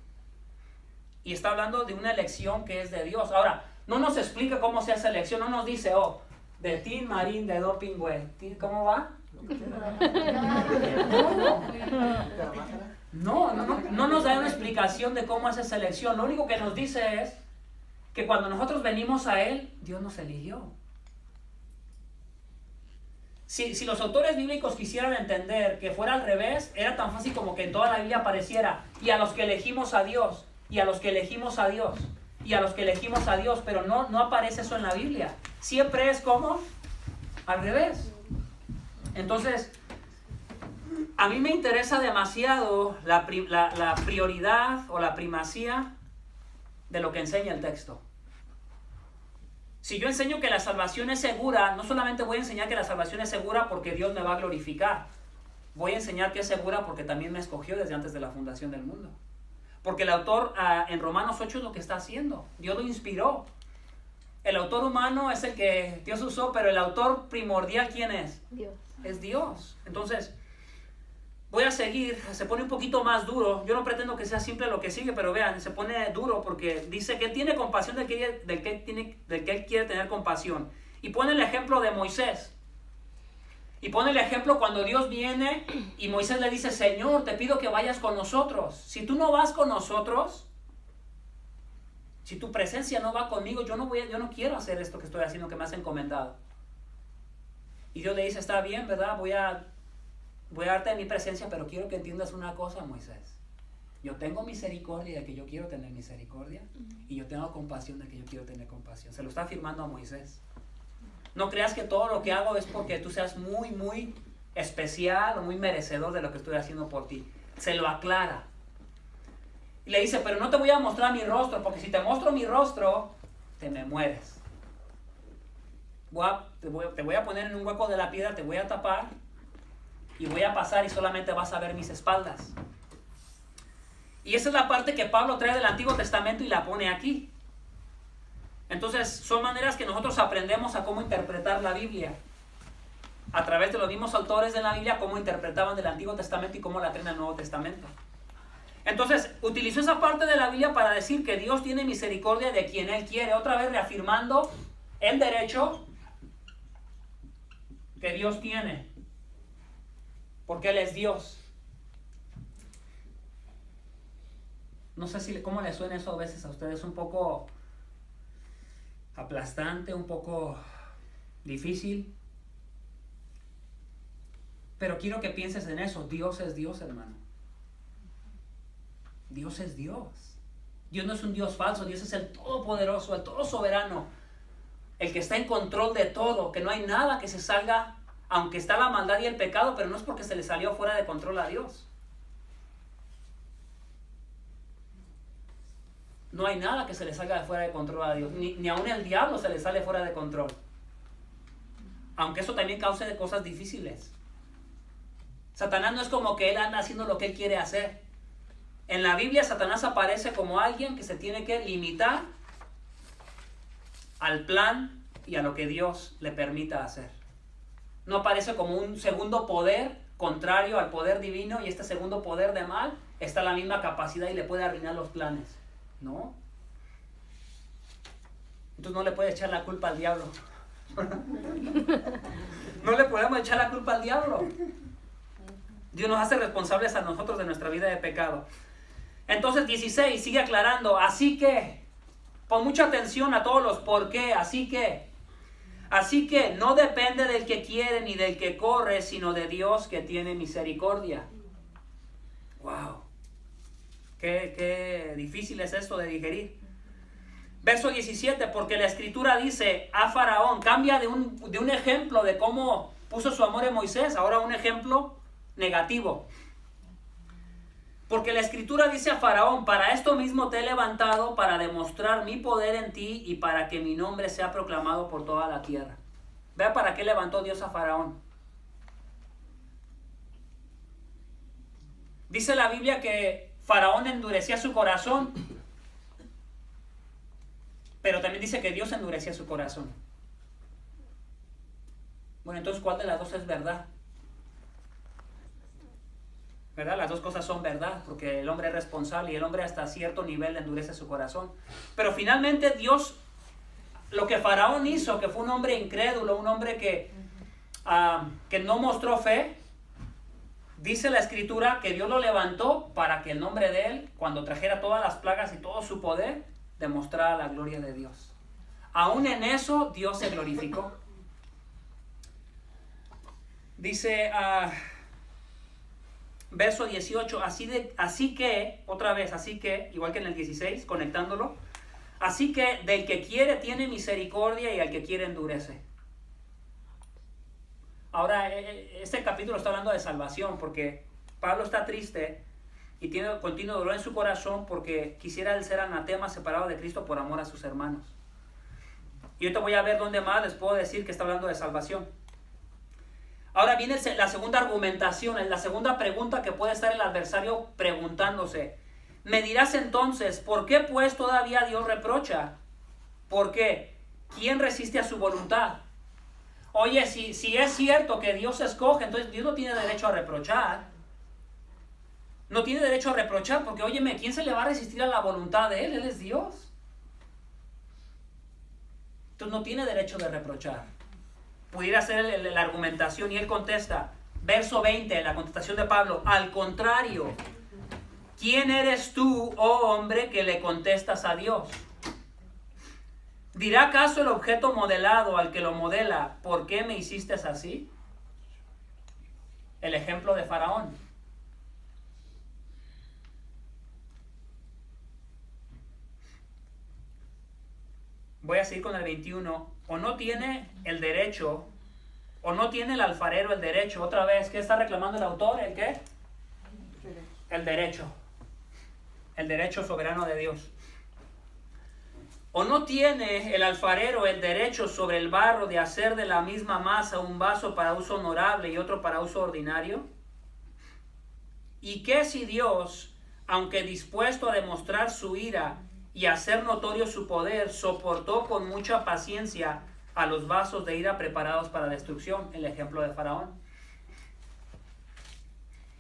Y está hablando de una elección que es de Dios. Ahora, no nos explica cómo se hace elección, no nos dice, de Tin Marín, de Doping, güey. ¿Cómo va? No nos da una explicación de cómo hace selección. Lo único que nos dice es que cuando nosotros venimos a Él, Dios nos eligió. Si los autores bíblicos quisieran entender que fuera al revés, era tan fácil como que en toda la Biblia apareciera, y a los que elegimos a Dios, y a los que elegimos a Dios, y a los que elegimos a Dios, pero no aparece eso en la Biblia. Siempre es como al revés. Entonces, a mí me interesa demasiado la prioridad o la primacía de lo que enseña el texto. Si yo enseño que la salvación es segura, no solamente voy a enseñar que la salvación es segura porque Dios me va a glorificar. Voy a enseñar que es segura porque también me escogió desde antes de la fundación del mundo. Porque el autor en Romanos 8 es lo que está haciendo. Dios lo inspiró. El autor humano es el que Dios usó, pero el autor primordial, ¿quién es? Dios. Es Dios. Entonces, voy a seguir, se pone un poquito más duro. Yo no pretendo que sea simple lo que sigue, pero vean, se pone duro porque dice que él tiene compasión del que él quiere tener compasión. Y pone el ejemplo de Moisés. Y pone el ejemplo cuando Dios viene y Moisés le dice, Señor, te pido que vayas con nosotros. Si tú no vas con nosotros, si tu presencia no va conmigo, yo no quiero hacer esto que estoy haciendo, que me has encomendado. Y Dios le dice, está bien, ¿verdad? Voy a darte de mi presencia, pero quiero que entiendas una cosa, Moisés. Yo tengo misericordia de que yo quiero tener misericordia, y yo tengo compasión de que yo quiero tener compasión. Se lo está afirmando a Moisés. No creas que todo lo que hago es porque tú seas muy, muy especial o muy merecedor de lo que estoy haciendo por ti. Se lo aclara. Y le dice, pero no te voy a mostrar mi rostro, porque si te muestro mi rostro, te me mueres. Te voy a poner en un hueco de la piedra, te voy a tapar, y voy a pasar y solamente vas a ver mis espaldas. Y esa es la parte que Pablo trae del Antiguo Testamento y la pone aquí. Entonces, son maneras que nosotros aprendemos a cómo interpretar la Biblia. A través de los mismos autores de la Biblia, cómo interpretaban del Antiguo Testamento y cómo la traen al Nuevo Testamento. Entonces, utilizó esa parte de la Biblia para decir que Dios tiene misericordia de quien Él quiere. Otra vez reafirmando el derecho que Dios tiene. Porque Él es Dios. No sé cómo le suena eso a veces a ustedes, un poco aplastante, un poco difícil. Pero quiero que pienses en eso. Dios es Dios, hermano. Dios es Dios. Dios no es un Dios falso. Dios es el Todopoderoso, el Todo Soberano, el que está en control de todo, que no hay nada que se salga, aunque está la maldad y el pecado, pero no es porque se le salió fuera de control a Dios. No hay nada que se le salga de fuera de control a Dios. Ni aún el diablo se le sale fuera de control. Aunque eso también cause de cosas difíciles. Satanás no es como que él anda haciendo lo que él quiere hacer. En la Biblia Satanás aparece como alguien que se tiene que limitar al plan y a lo que Dios le permita hacer. No aparece como un segundo poder contrario al poder divino, y este segundo poder de mal está a la misma capacidad y le puede arruinar los planes. No. Entonces no le puede echar la culpa al diablo. No le podemos echar la culpa al diablo. Dios nos hace responsables a nosotros de nuestra vida de pecado. Entonces 16 sigue aclarando. Así que, pon mucha atención a todos los por qué. Así que no depende del que quiere ni del que corre, sino de Dios que tiene misericordia. Wow. Qué difícil es esto de digerir. Verso 17, porque la escritura dice a Faraón, cambia de un ejemplo de cómo puso su amor en Moisés, ahora un ejemplo negativo. Porque la escritura dice a Faraón, para esto mismo te he levantado, para demostrar mi poder en ti y para que mi nombre sea proclamado por toda la tierra. Vea para qué levantó Dios a Faraón. Dice la Biblia que Faraón endurecía su corazón, pero también dice que Dios endurecía su corazón. Bueno, entonces, ¿cuál de las dos es verdad? ¿Verdad? Las dos cosas son verdad, porque el hombre es responsable y el hombre hasta cierto nivel endurece su corazón. Pero finalmente Dios, lo que Faraón hizo, que fue un hombre incrédulo, un hombre que no mostró fe, dice la escritura que Dios lo levantó para que el nombre de él, cuando trajera todas las plagas y todo su poder, demostrara la gloria de Dios. Aún en eso Dios se glorificó. Dice verso 18, así que, otra vez, así que, igual que en el 16, conectándolo, así que del que quiere tiene misericordia y al que quiere endurece. Ahora, este capítulo está hablando de salvación, porque Pablo está triste y tiene continuo dolor en su corazón porque quisiera él ser anatema, separado de Cristo por amor a sus hermanos. Y ahorita voy a ver dónde más les puedo decir que está hablando de salvación. Ahora viene la segunda argumentación, la segunda pregunta que puede estar el adversario preguntándose. Me dirás entonces, ¿por qué pues todavía Dios reprocha? ¿Por qué? ¿Quién resiste a su voluntad? Oye, si es cierto que Dios escoge, entonces Dios no tiene derecho a reprochar. No tiene derecho a reprochar porque, óyeme, ¿quién se le va a resistir a la voluntad de Él? Él es Dios. Entonces no tiene derecho de reprochar. Pudiera ser la argumentación y él contesta, verso 20, la contestación de Pablo, al contrario, ¿quién eres tú, oh hombre, que le contestas a Dios? ¿Dirá acaso el objeto modelado al que lo modela, ¿por qué me hiciste así? El ejemplo de Faraón. Voy a seguir con el 21. O no tiene el derecho, o no tiene el alfarero el derecho. Otra vez, ¿qué está reclamando el autor? ¿El qué? El derecho. El derecho soberano de Dios. ¿O no tiene el alfarero el derecho sobre el barro de hacer de la misma masa un vaso para uso honorable y otro para uso ordinario? ¿Y qué si Dios, aunque dispuesto a demostrar su ira y hacer notorio su poder, soportó con mucha paciencia a los vasos de ira preparados para destrucción? El ejemplo de Faraón.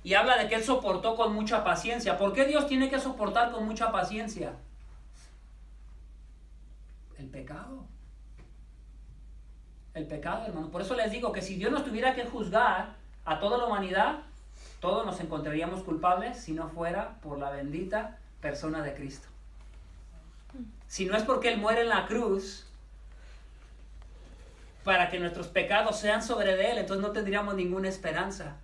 Y habla de que él soportó con mucha paciencia. ¿Por qué Dios tiene que soportar con mucha paciencia? El pecado. El pecado, hermano. Por eso les digo que si Dios nos tuviera que juzgar a toda la humanidad, todos nos encontraríamos culpables si no fuera por la bendita persona de Cristo. Si no es porque Él muere en la cruz para que nuestros pecados sean sobre de Él, entonces no tendríamos ninguna esperanza.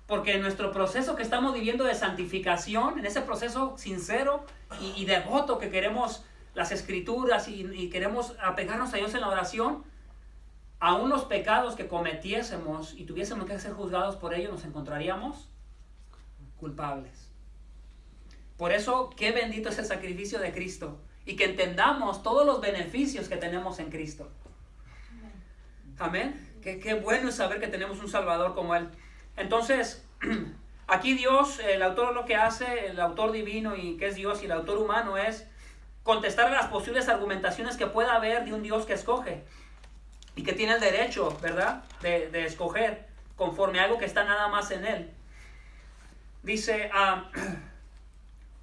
Porque en nuestro proceso que estamos viviendo de santificación, en ese proceso sincero y devoto que queremos las escrituras y queremos apegarnos a Dios en la oración, aún los pecados que cometiésemos y tuviésemos que ser juzgados por ellos, nos encontraríamos culpables. Por eso, qué bendito es el sacrificio de Cristo. Y que entendamos todos los beneficios que tenemos en Cristo. Amén. Qué bueno es saber que tenemos un Salvador como Él. Entonces, aquí Dios, el autor lo que hace, el autor divino y que es Dios y el autor humano es contestar a las posibles argumentaciones que pueda haber de un Dios que escoge. Y que tiene el derecho, ¿verdad? De escoger conforme a algo que está nada más en Él. Dice,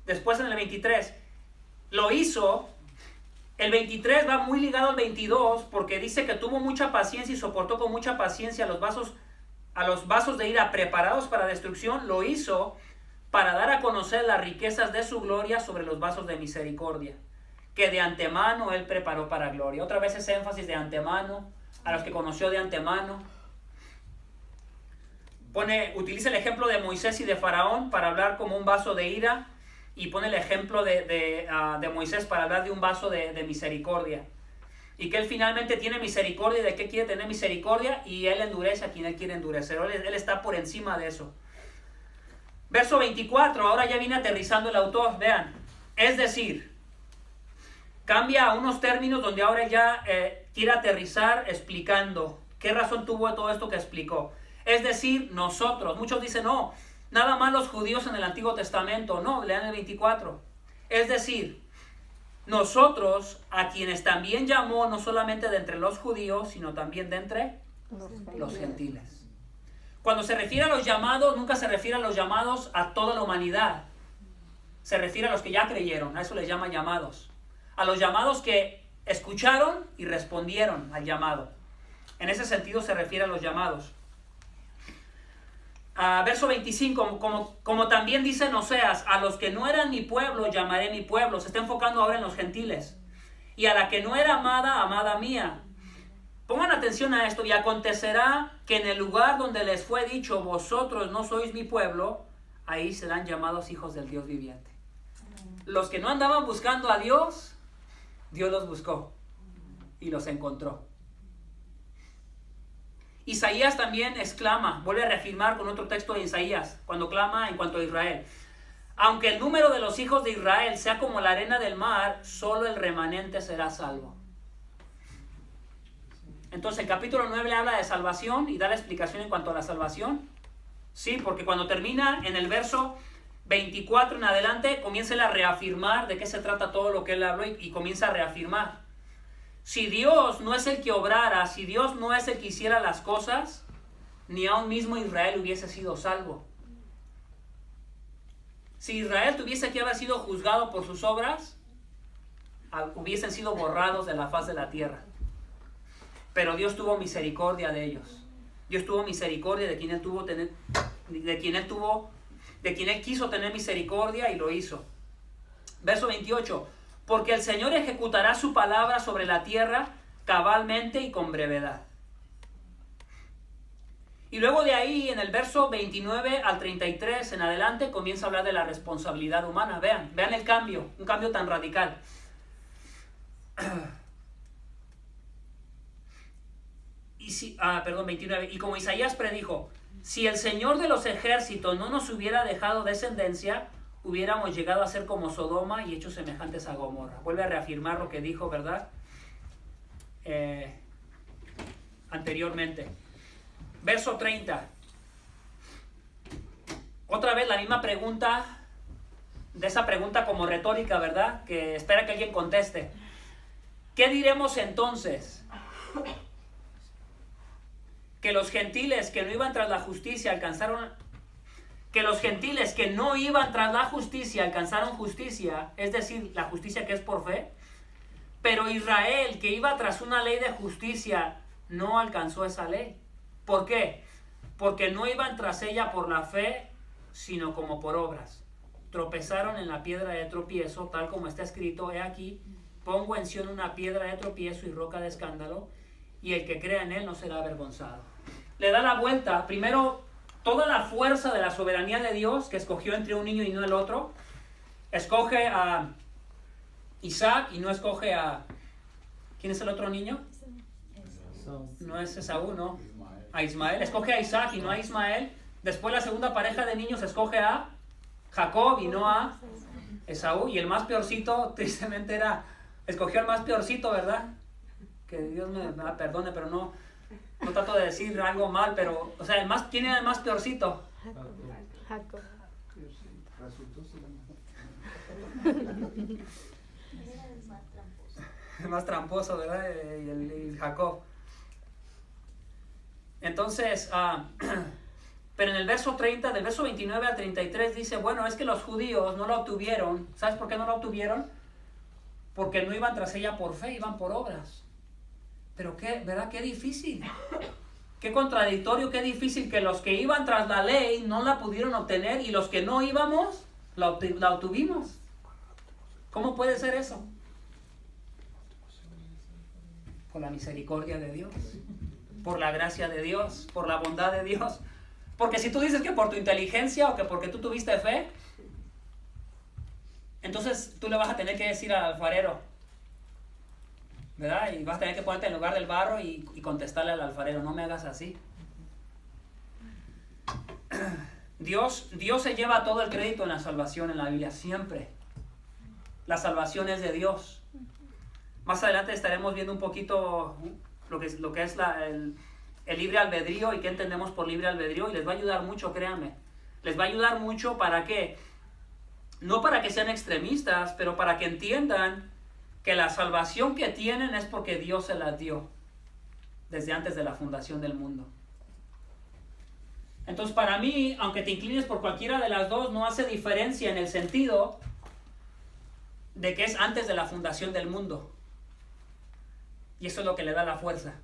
después en el 23, lo hizo. El 23 va muy ligado al 22 porque dice que tuvo mucha paciencia y soportó con mucha paciencia a los vasos de ira preparados para destrucción. Lo hizo para dar a conocer las riquezas de su gloria sobre los vasos de misericordia, que de antemano Él preparó para gloria. Otra vez ese énfasis de antemano, a los que conoció de antemano. Utiliza el ejemplo de Moisés y de Faraón para hablar como un vaso de ira. y pone el ejemplo de Moisés para hablar de un vaso de misericordia. Y que él finalmente tiene misericordia. ¿De qué quiere tener misericordia? Y él endurece a quien él quiere endurecer. Él está por encima de eso. Verso 24, ahora ya viene aterrizando el autor, vean. Es decir, cambia a unos términos donde ahora ya quiere aterrizar explicando qué razón tuvo todo esto que explicó. Es decir, nosotros, muchos dicen, no, nada más los judíos en el Antiguo Testamento. No, lean el 24. Es decir, nosotros, a quienes también llamó no solamente de entre los judíos, sino también de entre los gentiles. Cuando se refiere a los llamados, nunca se refiere a los llamados a toda la humanidad. Se refiere a los que ya creyeron, a eso les llama llamados. A los llamados que escucharon y respondieron al llamado. En ese sentido se refiere a los llamados. Verso 25, como también dice Oseas, a los que no eran mi pueblo llamaré mi pueblo. Se está enfocando ahora en los gentiles. Y a la que no era amada, amada mía. Pongan atención a esto. Y acontecerá que en el lugar donde les fue dicho, vosotros no sois mi pueblo, ahí serán llamados hijos del Dios viviente. Los que no andaban buscando a Dios, Dios los buscó y los encontró. Isaías también exclama, vuelve a reafirmar con otro texto de Isaías, cuando clama en cuanto a Israel. Aunque el número de los hijos de Israel sea como la arena del mar, solo el remanente será salvo. Entonces el capítulo 9 habla de salvación y da la explicación en cuanto a la salvación. Sí, porque cuando termina en el verso 24 en adelante, comienza él a reafirmar de qué se trata todo lo que él habló y comienza a reafirmar. Si Dios no es el que obrara, si Dios no es el que hiciera las cosas, ni aún mismo Israel hubiese sido salvo. Si Israel tuviese que haber sido juzgado por sus obras, hubiesen sido borrados de la faz de la tierra. Pero Dios tuvo misericordia de ellos. Dios tuvo misericordia de quien él quiso tener misericordia y lo hizo. Verso 28. Porque el Señor ejecutará su palabra sobre la tierra cabalmente y con brevedad. Y luego de ahí, en el verso 29 al 33 en adelante, comienza a hablar de la responsabilidad humana. Vean el cambio, un cambio tan radical. Y 29. Y como Isaías predijo, si el Señor de los ejércitos no nos hubiera dejado descendencia, hubiéramos llegado a ser como Sodoma y hechos semejantes a Gomorra. Vuelve a reafirmar lo que dijo, ¿verdad? Anteriormente. Verso 30. Otra vez la misma pregunta, de esa pregunta como retórica, ¿verdad? Que espera que alguien conteste. ¿Qué diremos entonces? Que los gentiles que no iban tras la justicia alcanzaron justicia, es decir, la justicia que es por fe. Pero Israel, que iba tras una ley de justicia, no alcanzó esa ley. ¿Por qué? Porque no iban tras ella por la fe, sino como por obras. Tropezaron en la piedra de tropiezo, tal como está escrito, he aquí, pongo en Sión una piedra de tropiezo y roca de escándalo, y el que crea en él no será avergonzado. Le da la vuelta, primero, toda la fuerza de la soberanía de Dios, que escogió entre un niño y no el otro. Escoge a Isaac y no escoge a... ¿Quién es el otro niño? No es Esaú, ¿no? A Ismael. Escoge a Isaac y no a Ismael. Después la segunda pareja de niños escoge a Jacob y no a Esaú. Y el más peorcito, tristemente, escogió al más peorcito, ¿verdad? Que Dios me perdone, pero no trato de decir algo mal, pero, o sea, ¿quién era el más peorcito? Jacob. Resultó ser el más tramposo, ¿verdad? Y Jacob. Entonces, pero en el verso 30, del verso 29 al 33 dice, bueno, es que los judíos no lo obtuvieron. ¿Sabes por qué no lo obtuvieron? Porque no iban tras ella por fe, iban por obras. Pero ¿verdad? Qué difícil. Qué contradictorio, qué difícil que los que iban tras la ley no la pudieron obtener y los que no íbamos la obtuvimos. ¿Cómo puede ser eso? Por la misericordia de Dios, por la gracia de Dios, por la bondad de Dios. Porque si tú dices que por tu inteligencia o que porque tú tuviste fe, entonces tú le vas a tener que decir al alfarero, ¿verdad? Y vas a tener que ponerte en lugar del barro y contestarle al alfarero, no me hagas así. Dios se lleva todo el crédito en la salvación en la Biblia, siempre. La salvación es de Dios. Más adelante estaremos viendo un poquito lo que es el libre albedrío y qué entendemos por libre albedrío, y les va a ayudar mucho, créanme. Les va a ayudar mucho para que, no para que sean extremistas, pero para que entiendan que la salvación que tienen es porque Dios se la dio desde antes de la fundación del mundo. Entonces, para mí, aunque te inclines por cualquiera de las dos, no hace diferencia en el sentido de que es antes de la fundación del mundo. Y eso es lo que le da la fuerza.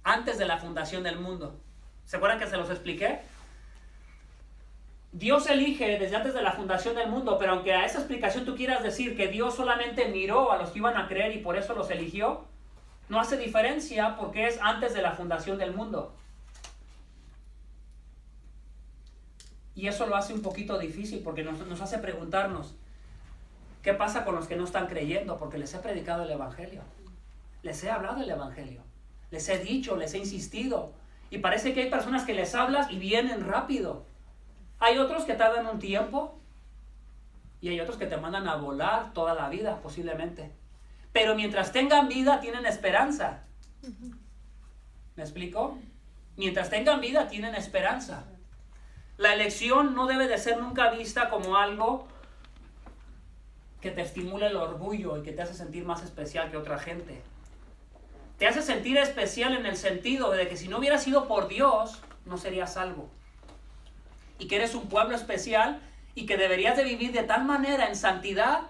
Antes de la fundación del mundo. ¿Se acuerdan que se los expliqué? Dios elige desde antes de la fundación del mundo, pero aunque a esa explicación tú quieras decir que Dios solamente miró a los que iban a creer y por eso los eligió, no hace diferencia porque es antes de la fundación del mundo. Y eso lo hace un poquito difícil porque nos hace preguntarnos, ¿qué pasa con los que no están creyendo? Porque les he predicado el Evangelio. Les he hablado el Evangelio. Les he dicho, les he insistido. Y parece que hay personas que les hablas y vienen rápido. Hay otros que tardan un tiempo. Y hay otros que te mandan a volar toda la vida, posiblemente. Pero mientras tengan vida, tienen esperanza. ¿Me explico? Mientras tengan vida, tienen esperanza. La elección no debe de ser nunca vista como algo que te estimule el orgullo y que te hace sentir más especial que otra gente. Te hace sentir especial en el sentido de que si no hubiera sido por Dios, no serías salvo. Y que eres un pueblo especial y que deberías de vivir de tal manera en santidad,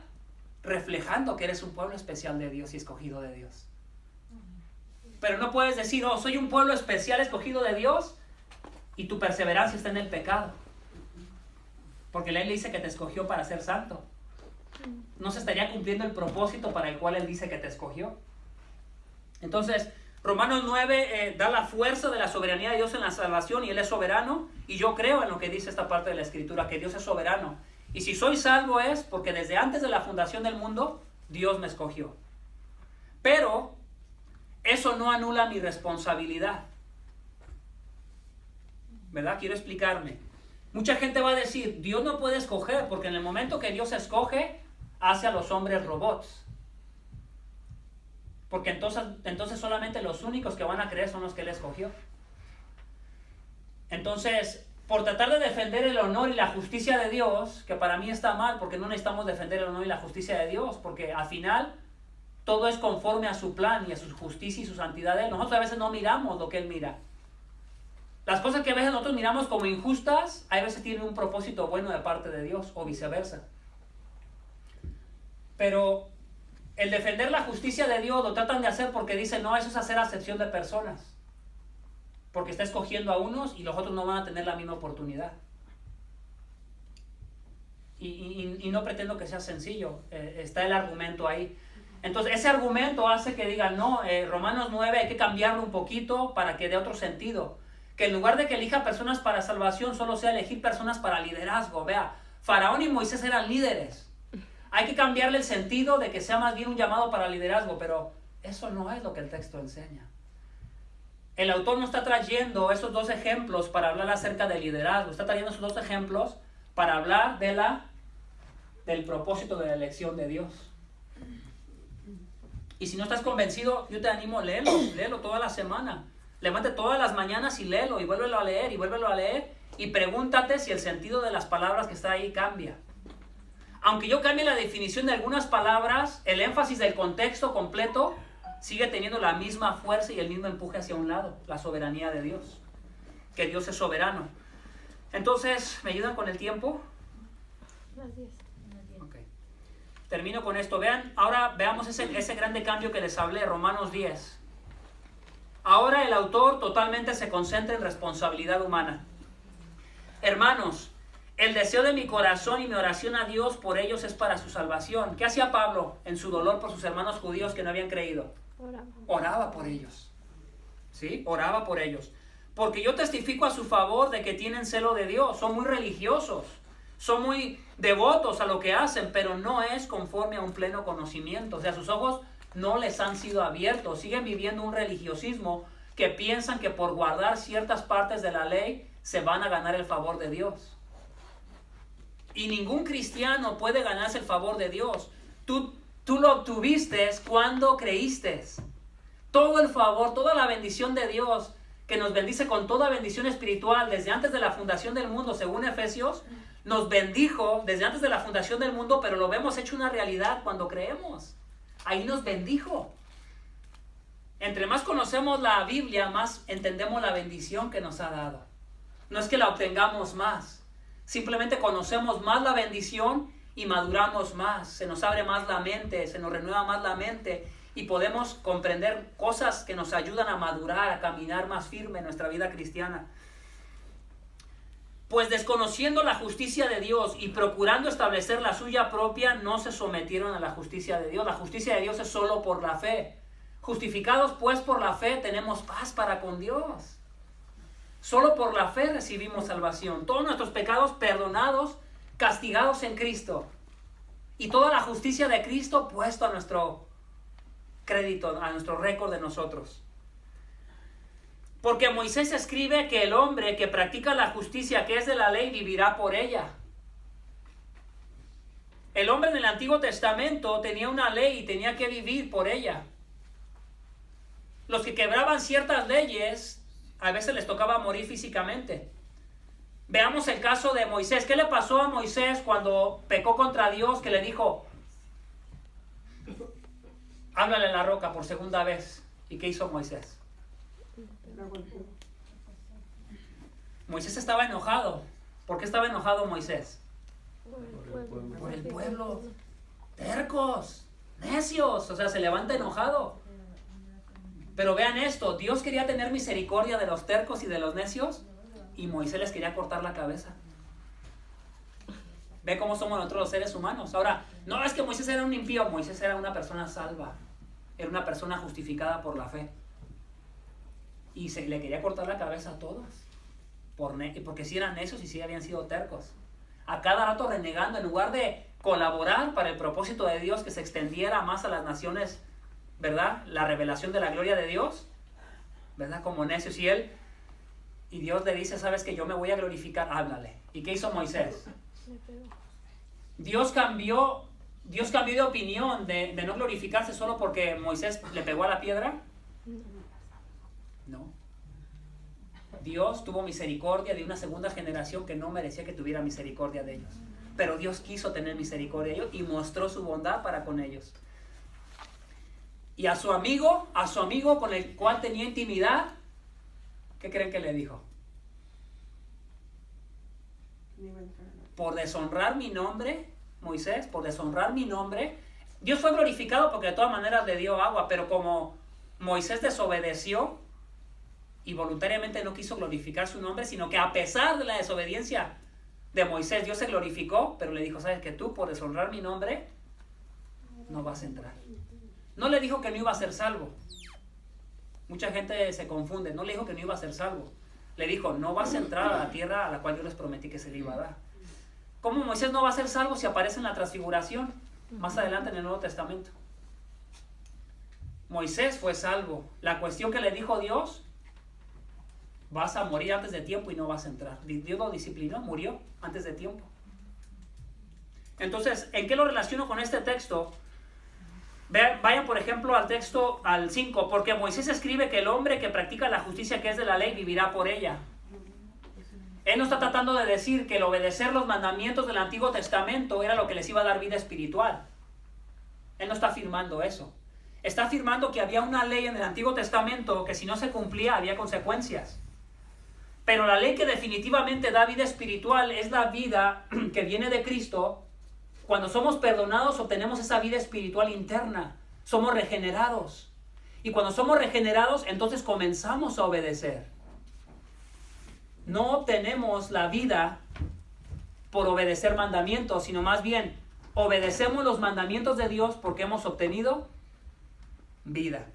reflejando que eres un pueblo especial de Dios y escogido de Dios. Pero no puedes decir, oh, soy un pueblo especial escogido de Dios, y tu perseverancia está en el pecado. Porque la Él dice que te escogió para ser santo. No se estaría cumpliendo el propósito para el cual Él dice que te escogió. Entonces, Romanos 9 da la fuerza de la soberanía de Dios en la salvación y Él es soberano. Y yo creo en lo que dice esta parte de la Escritura, que Dios es soberano. Y si soy salvo es porque desde antes de la fundación del mundo, Dios me escogió. Pero eso no anula mi responsabilidad. ¿Verdad? Quiero explicarme. Mucha gente va a decir, Dios no puede escoger, porque en el momento que Dios escoge, hace a los hombres robots. Porque entonces solamente los únicos que van a creer son los que Él escogió. Entonces, por tratar de defender el honor y la justicia de Dios, que para mí está mal, porque no necesitamos defender el honor y la justicia de Dios, porque al final todo es conforme a su plan y a su justicia y su santidad de Él. Nosotros a veces no miramos lo que Él mira. Las cosas que a veces nosotros miramos como injustas, a veces tienen un propósito bueno de parte de Dios, o viceversa. Pero el defender la justicia de Dios lo tratan de hacer porque dicen, no, eso es hacer acepción de personas. Porque está escogiendo a unos y los otros no van a tener la misma oportunidad. Y no pretendo que sea sencillo, está el argumento ahí. Entonces ese argumento hace que digan, no, Romanos 9 hay que cambiarlo un poquito para que dé otro sentido. Que en lugar de que elija personas para salvación, solo sea elegir personas para liderazgo. Vea, Faraón y Moisés eran líderes. Hay que cambiarle el sentido de que sea más bien un llamado para liderazgo, pero eso no es lo que el texto enseña. El autor no está trayendo esos dos ejemplos para hablar acerca del liderazgo. Está trayendo esos dos ejemplos para hablar del propósito de la elección de Dios. Y si no estás convencido, yo te animo a léelo toda la semana. Levante todas las mañanas y léelo, y vuélvelo a leer, y vuélvelo a leer, y pregúntate si el sentido de las palabras que está ahí cambia. Aunque yo cambie la definición de algunas palabras, el énfasis del contexto completo sigue teniendo la misma fuerza y el mismo empuje hacia un lado, la soberanía de Dios, que Dios es soberano. Entonces, ¿me ayudan con el tiempo? Gracias. Okay. Termino con esto. Vean, ahora veamos ese grande cambio que les hablé, Romanos 10. Ahora el autor totalmente se concentra en responsabilidad humana. Hermanos, el deseo de mi corazón y mi oración a Dios por ellos es para su salvación. ¿Qué hacía Pablo en su dolor por sus hermanos judíos que no habían creído? Oraba por ellos. ¿Sí? Oraba por ellos. Porque yo testifico a su favor de que tienen celo de Dios. Son muy religiosos. son muy devotos a lo que hacen, pero no es conforme a un pleno conocimiento. O sea, sus ojos no les han sido abiertos. Siguen viviendo un religiosismo que piensan que por guardar ciertas partes de la ley se van a ganar el favor de Dios. Y ningún cristiano puede ganarse el favor de Dios. Tú lo obtuviste cuando creíste. Todo el favor, toda la bendición de Dios, que nos bendice con toda bendición espiritual desde antes de la fundación del mundo, según Efesios, nos bendijo desde antes de la fundación del mundo, pero lo vemos hecho una realidad cuando creemos. Ahí nos bendijo. Entre más conocemos la Biblia, más entendemos la bendición que nos ha dado. No es que la obtengamos más, simplemente conocemos más la bendición y maduramos más. Se nos abre más la mente, se nos renueva más la mente y podemos comprender cosas que nos ayudan a madurar, a caminar más firme en nuestra vida cristiana. Pues desconociendo la justicia de Dios y procurando establecer la suya propia, no se sometieron a la justicia de Dios. La justicia de Dios es solo por la fe. Justificados pues por la fe, tenemos paz para con Dios. Solo por la fe recibimos salvación. Todos nuestros pecados perdonados, castigados en Cristo. Y toda la justicia de Cristo puesto a nuestro crédito, a nuestro récord de nosotros. Porque Moisés escribe que el hombre que practica la justicia que es de la ley vivirá por ella. El hombre en el Antiguo Testamento tenía una ley y tenía que vivir por ella. Los que quebraban ciertas leyes, a veces les tocaba morir físicamente. Veamos el caso de Moisés. ¿Qué le pasó a Moisés cuando pecó contra Dios, que le dijo, háblale a la roca por segunda vez? ¿Y qué hizo Moisés? Moisés estaba enojado. ¿Por qué estaba enojado Moisés? Por el pueblo. Tercos, necios. O sea, se levanta enojado. Pero vean esto, Dios quería tener misericordia de los tercos y de los necios, y Moisés les quería cortar la cabeza. Ve cómo somos nosotros los seres humanos. Ahora, no es que Moisés era un impío, Moisés era una persona salva, era una persona justificada por la fe. Y le quería cortar la cabeza a todos, porque sí eran necios y sí habían sido tercos. A cada rato renegando, en lugar de colaborar para el propósito de Dios que se extendiera más a las naciones, ¿verdad? La revelación de la gloria de Dios, ¿verdad? Como necios. Y Dios le dice, ¿sabes que yo me voy a glorificar? Háblale. ¿Y qué hizo Moisés? Dios cambió de opinión de no glorificarse solo porque Moisés le pegó a la piedra. No. Dios tuvo misericordia de una segunda generación que no merecía que tuviera misericordia de ellos. Pero Dios quiso tener misericordia de ellos y mostró su bondad para con ellos. Y a su amigo con el cual tenía intimidad, ¿qué creen que le dijo? Por deshonrar mi nombre, Moisés, por deshonrar mi nombre, Dios fue glorificado porque de todas maneras le dio agua, pero como Moisés desobedeció y voluntariamente no quiso glorificar su nombre, sino que a pesar de la desobediencia de Moisés, Dios se glorificó, pero le dijo, ¿sabes que tú por deshonrar mi nombre no vas a entrar? No le dijo que no iba a ser salvo. Mucha gente se confunde. No le dijo que no iba a ser salvo. Le dijo, no vas a entrar a la tierra a la cual yo les prometí que se le iba a dar. ¿Cómo Moisés no va a ser salvo si aparece en la transfiguración? Más adelante en el Nuevo Testamento. Moisés fue salvo. La cuestión que le dijo Dios, vas a morir antes de tiempo y no vas a entrar. Dios lo disciplinó, murió antes de tiempo. Entonces, ¿en qué lo relaciono con este texto? Vayan por ejemplo al texto, al 5, porque Moisés escribe que el hombre que practica la justicia que es de la ley vivirá por ella. Él no está tratando de decir que el obedecer los mandamientos del Antiguo Testamento era lo que les iba a dar vida espiritual. Él no está afirmando eso. Está afirmando que había una ley en el Antiguo Testamento que si no se cumplía había consecuencias. Pero la ley que definitivamente da vida espiritual es la vida que viene de Cristo. Cuando somos perdonados obtenemos esa vida espiritual interna. Somos regenerados. Y cuando somos regenerados, entonces comenzamos a obedecer. No obtenemos la vida por obedecer mandamientos, sino más bien obedecemos los mandamientos de Dios porque hemos obtenido vida.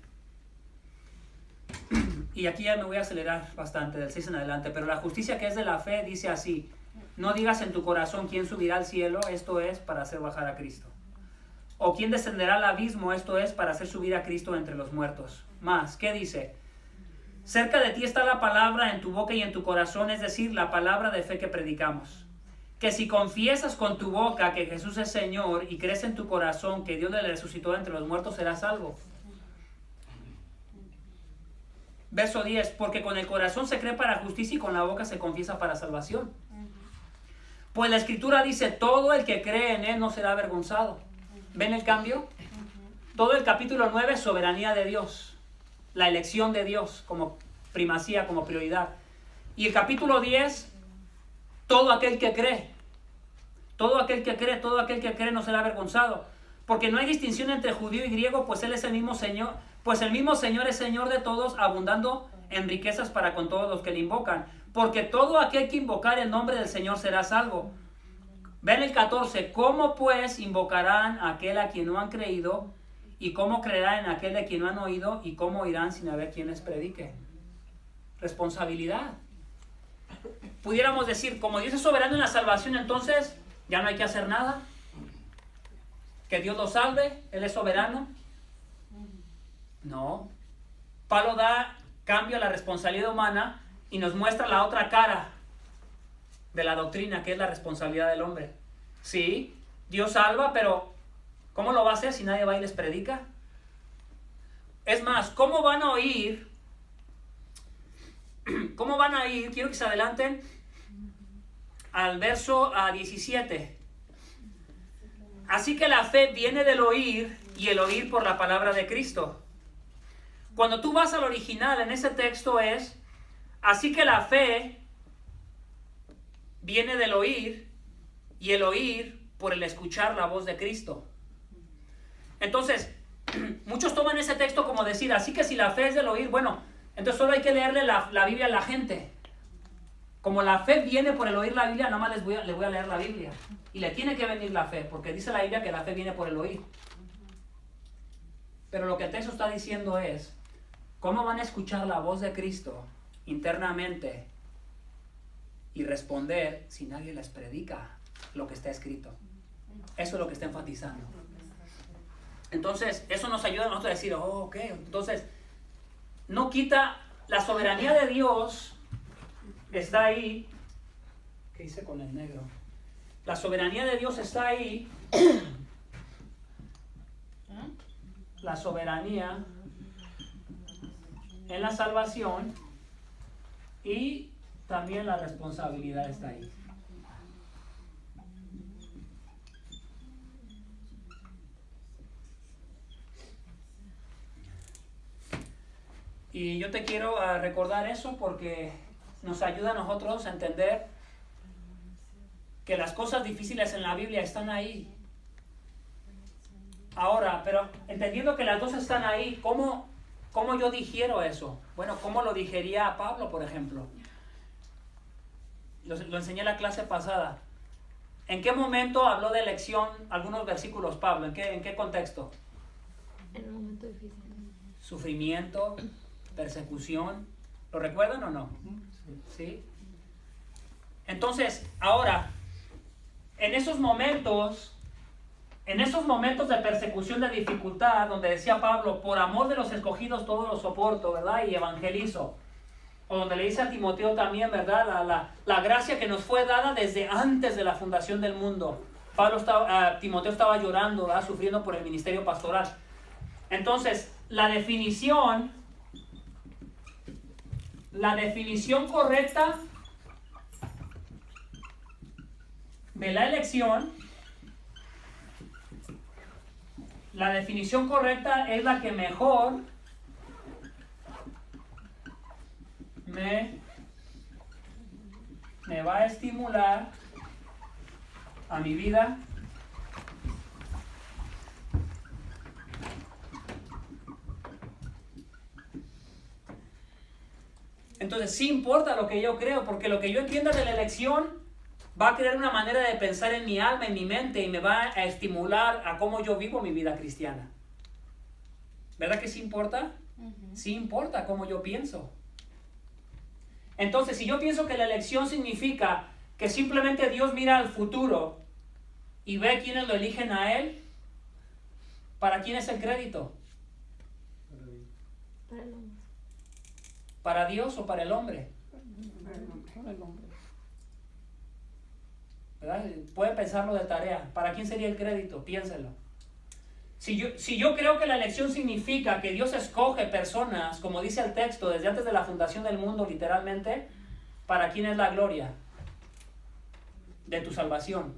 Y aquí ya me voy a acelerar bastante del 6 en adelante, pero la justicia que es de la fe dice así: No digas en tu corazón quién subirá al cielo, esto es para hacer bajar a Cristo. O quién descenderá al abismo, esto es para hacer subir a Cristo entre los muertos. Más, ¿qué dice? Cerca de ti está la palabra en tu boca y en tu corazón, es decir, la palabra de fe que predicamos. Que si confiesas con tu boca que Jesús es Señor y crees en tu corazón que Dios le resucitó entre los muertos, serás salvo. Verso 10, porque con el corazón se cree para justicia y con la boca se confiesa para salvación. Pues la Escritura dice, todo el que cree en Él no será avergonzado. ¿Ven el cambio? Todo el capítulo 9, soberanía de Dios. La elección de Dios como primacía, como prioridad. Y el capítulo 10, todo aquel que cree. Todo aquel que cree, todo aquel que cree no será avergonzado. Porque no hay distinción entre judío y griego, pues Él es el mismo Señor. Pues el mismo Señor es Señor de todos, abundando en riquezas para con todos los que le invocan. Porque todo aquel que invocar el nombre del Señor será salvo. Ven el 14. ¿Cómo pues invocarán a aquel a quien no han creído? ¿Y cómo creerán en aquel de quien no han oído? ¿Y cómo irán sin haber quien les predique? Responsabilidad. Pudiéramos decir, como Dios es soberano en la salvación, entonces ya no hay que hacer nada. Que Dios lo salve, Él es soberano. No. Pablo da cambio a la responsabilidad humana y nos muestra la otra cara de la doctrina, que es la responsabilidad del hombre. Sí, Dios salva, pero ¿cómo lo va a hacer si nadie va y les predica? Es más, ¿cómo van a oír? ¿Cómo van a ir? Quiero que se adelanten al verso 17. Así que la fe viene del oír y el oír por la palabra de Cristo. Cuando tú vas al original, en ese texto es, así que la fe viene del oír y el oír por el escuchar la voz de Cristo. Entonces, muchos toman ese texto como decir, así que si la fe es del oír, bueno, entonces solo hay que leerle la Biblia a la gente. Como la fe viene por el oír la Biblia, nada más les voy a leer la Biblia. Y le tiene que venir la fe, porque dice la Biblia que la fe viene por el oír. Pero lo que el texto está diciendo es, ¿cómo van a escuchar la voz de Cristo internamente y responder si nadie les predica lo que está escrito? Eso es lo que está enfatizando. Entonces, eso nos ayuda a nosotros a decir, oh, ok, entonces, no quita la soberanía de Dios, está ahí. ¿Qué hice con el negro? La soberanía de Dios está ahí. La soberanía en la salvación y también la responsabilidad está ahí. Y yo te quiero recordar eso porque nos ayuda a nosotros a entender que las cosas difíciles en la Biblia están ahí. Ahora, pero entendiendo que las dos están ahí, ¿cómo yo digiero eso? Bueno, ¿cómo lo digería Pablo, por ejemplo? Lo enseñé en la clase pasada. ¿En qué momento habló de elección algunos versículos Pablo? ¿En qué contexto? En un momento difícil. Sufrimiento, persecución. ¿Lo recuerdan o no? ¿Sí? Entonces, ahora, en esos momentos de persecución, de dificultad, donde decía Pablo, por amor de los escogidos todo lo soporto, ¿verdad? Y evangelizo. O donde le dice a Timoteo también, ¿verdad? La gracia que nos fue dada desde antes de la fundación del mundo. Timoteo estaba llorando, ¿verdad? Sufriendo por el ministerio pastoral. Entonces, la definición correcta de la elección, la definición correcta es la que mejor me va a estimular a mi vida Entonces sí importa lo que yo creo, porque lo que yo entienda de la elección va a crear una manera de pensar en mi alma, en mi mente, y me va a estimular a cómo yo vivo mi vida cristiana. ¿Verdad que sí importa? Sí importa cómo yo pienso. Entonces, si yo pienso que la elección significa que simplemente Dios mira al futuro y ve quiénes lo eligen a Él, ¿para quién es el crédito? Para el hombre. ¿Para Dios o para el hombre? Para el hombre. ¿Verdad? Puede pensarlo de tarea. ¿Para quién sería el crédito? Piénselo. Si yo creo que la elección significa que Dios escoge personas, como dice el texto, desde antes de la fundación del mundo, literalmente, ¿para quién es la gloria de tu salvación?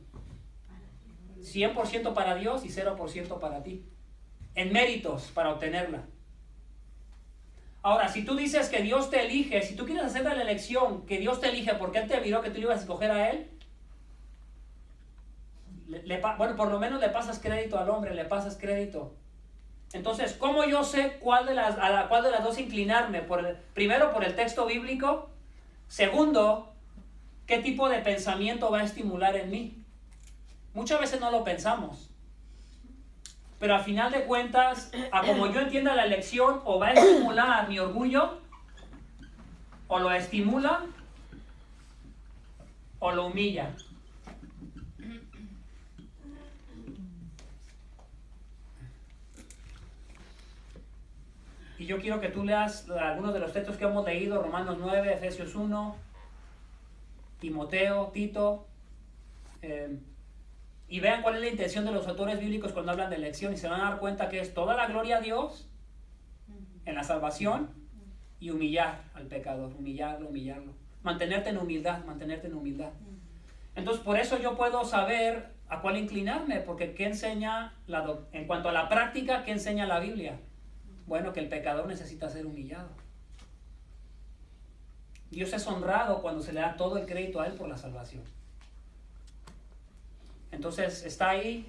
100% para Dios y 0% para ti. En méritos para obtenerla. Ahora, si tú dices que Dios te elige, si tú quieres hacer la elección que Dios te elige porque Él te miró que tú le ibas a escoger a Él, bueno, por lo menos le pasas crédito al hombre, le pasas crédito. Entonces, ¿cómo yo sé a cuál de las dos inclinarme? Primero, por el texto bíblico. Segundo, ¿qué tipo de pensamiento va a estimular en mí? Muchas veces no lo pensamos. Pero al final de cuentas, a como yo entienda la elección, o va a estimular mi orgullo, o lo estimula, o lo humilla. Y yo quiero que tú leas algunos de los textos que hemos leído, Romanos 9, Efesios 1, Timoteo, Tito, y vean cuál es la intención de los autores bíblicos cuando hablan de elección, y se van a dar cuenta que es toda la gloria a Dios en la salvación y humillar al pecador, humillarlo. Mantenerte en humildad. Entonces, por eso yo puedo saber a cuál inclinarme, porque ¿qué enseña en cuanto a la práctica, qué enseña la Biblia? Bueno, que el pecador necesita ser humillado. Dios es honrado cuando se le da todo el crédito a Él por la salvación. Entonces, está ahí,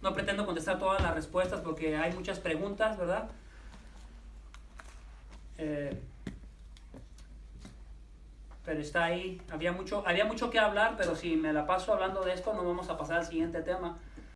no pretendo contestar todas las respuestas porque hay muchas preguntas, ¿verdad? Pero está ahí, había mucho que hablar, pero si me la paso hablando de esto, no vamos a pasar al siguiente tema.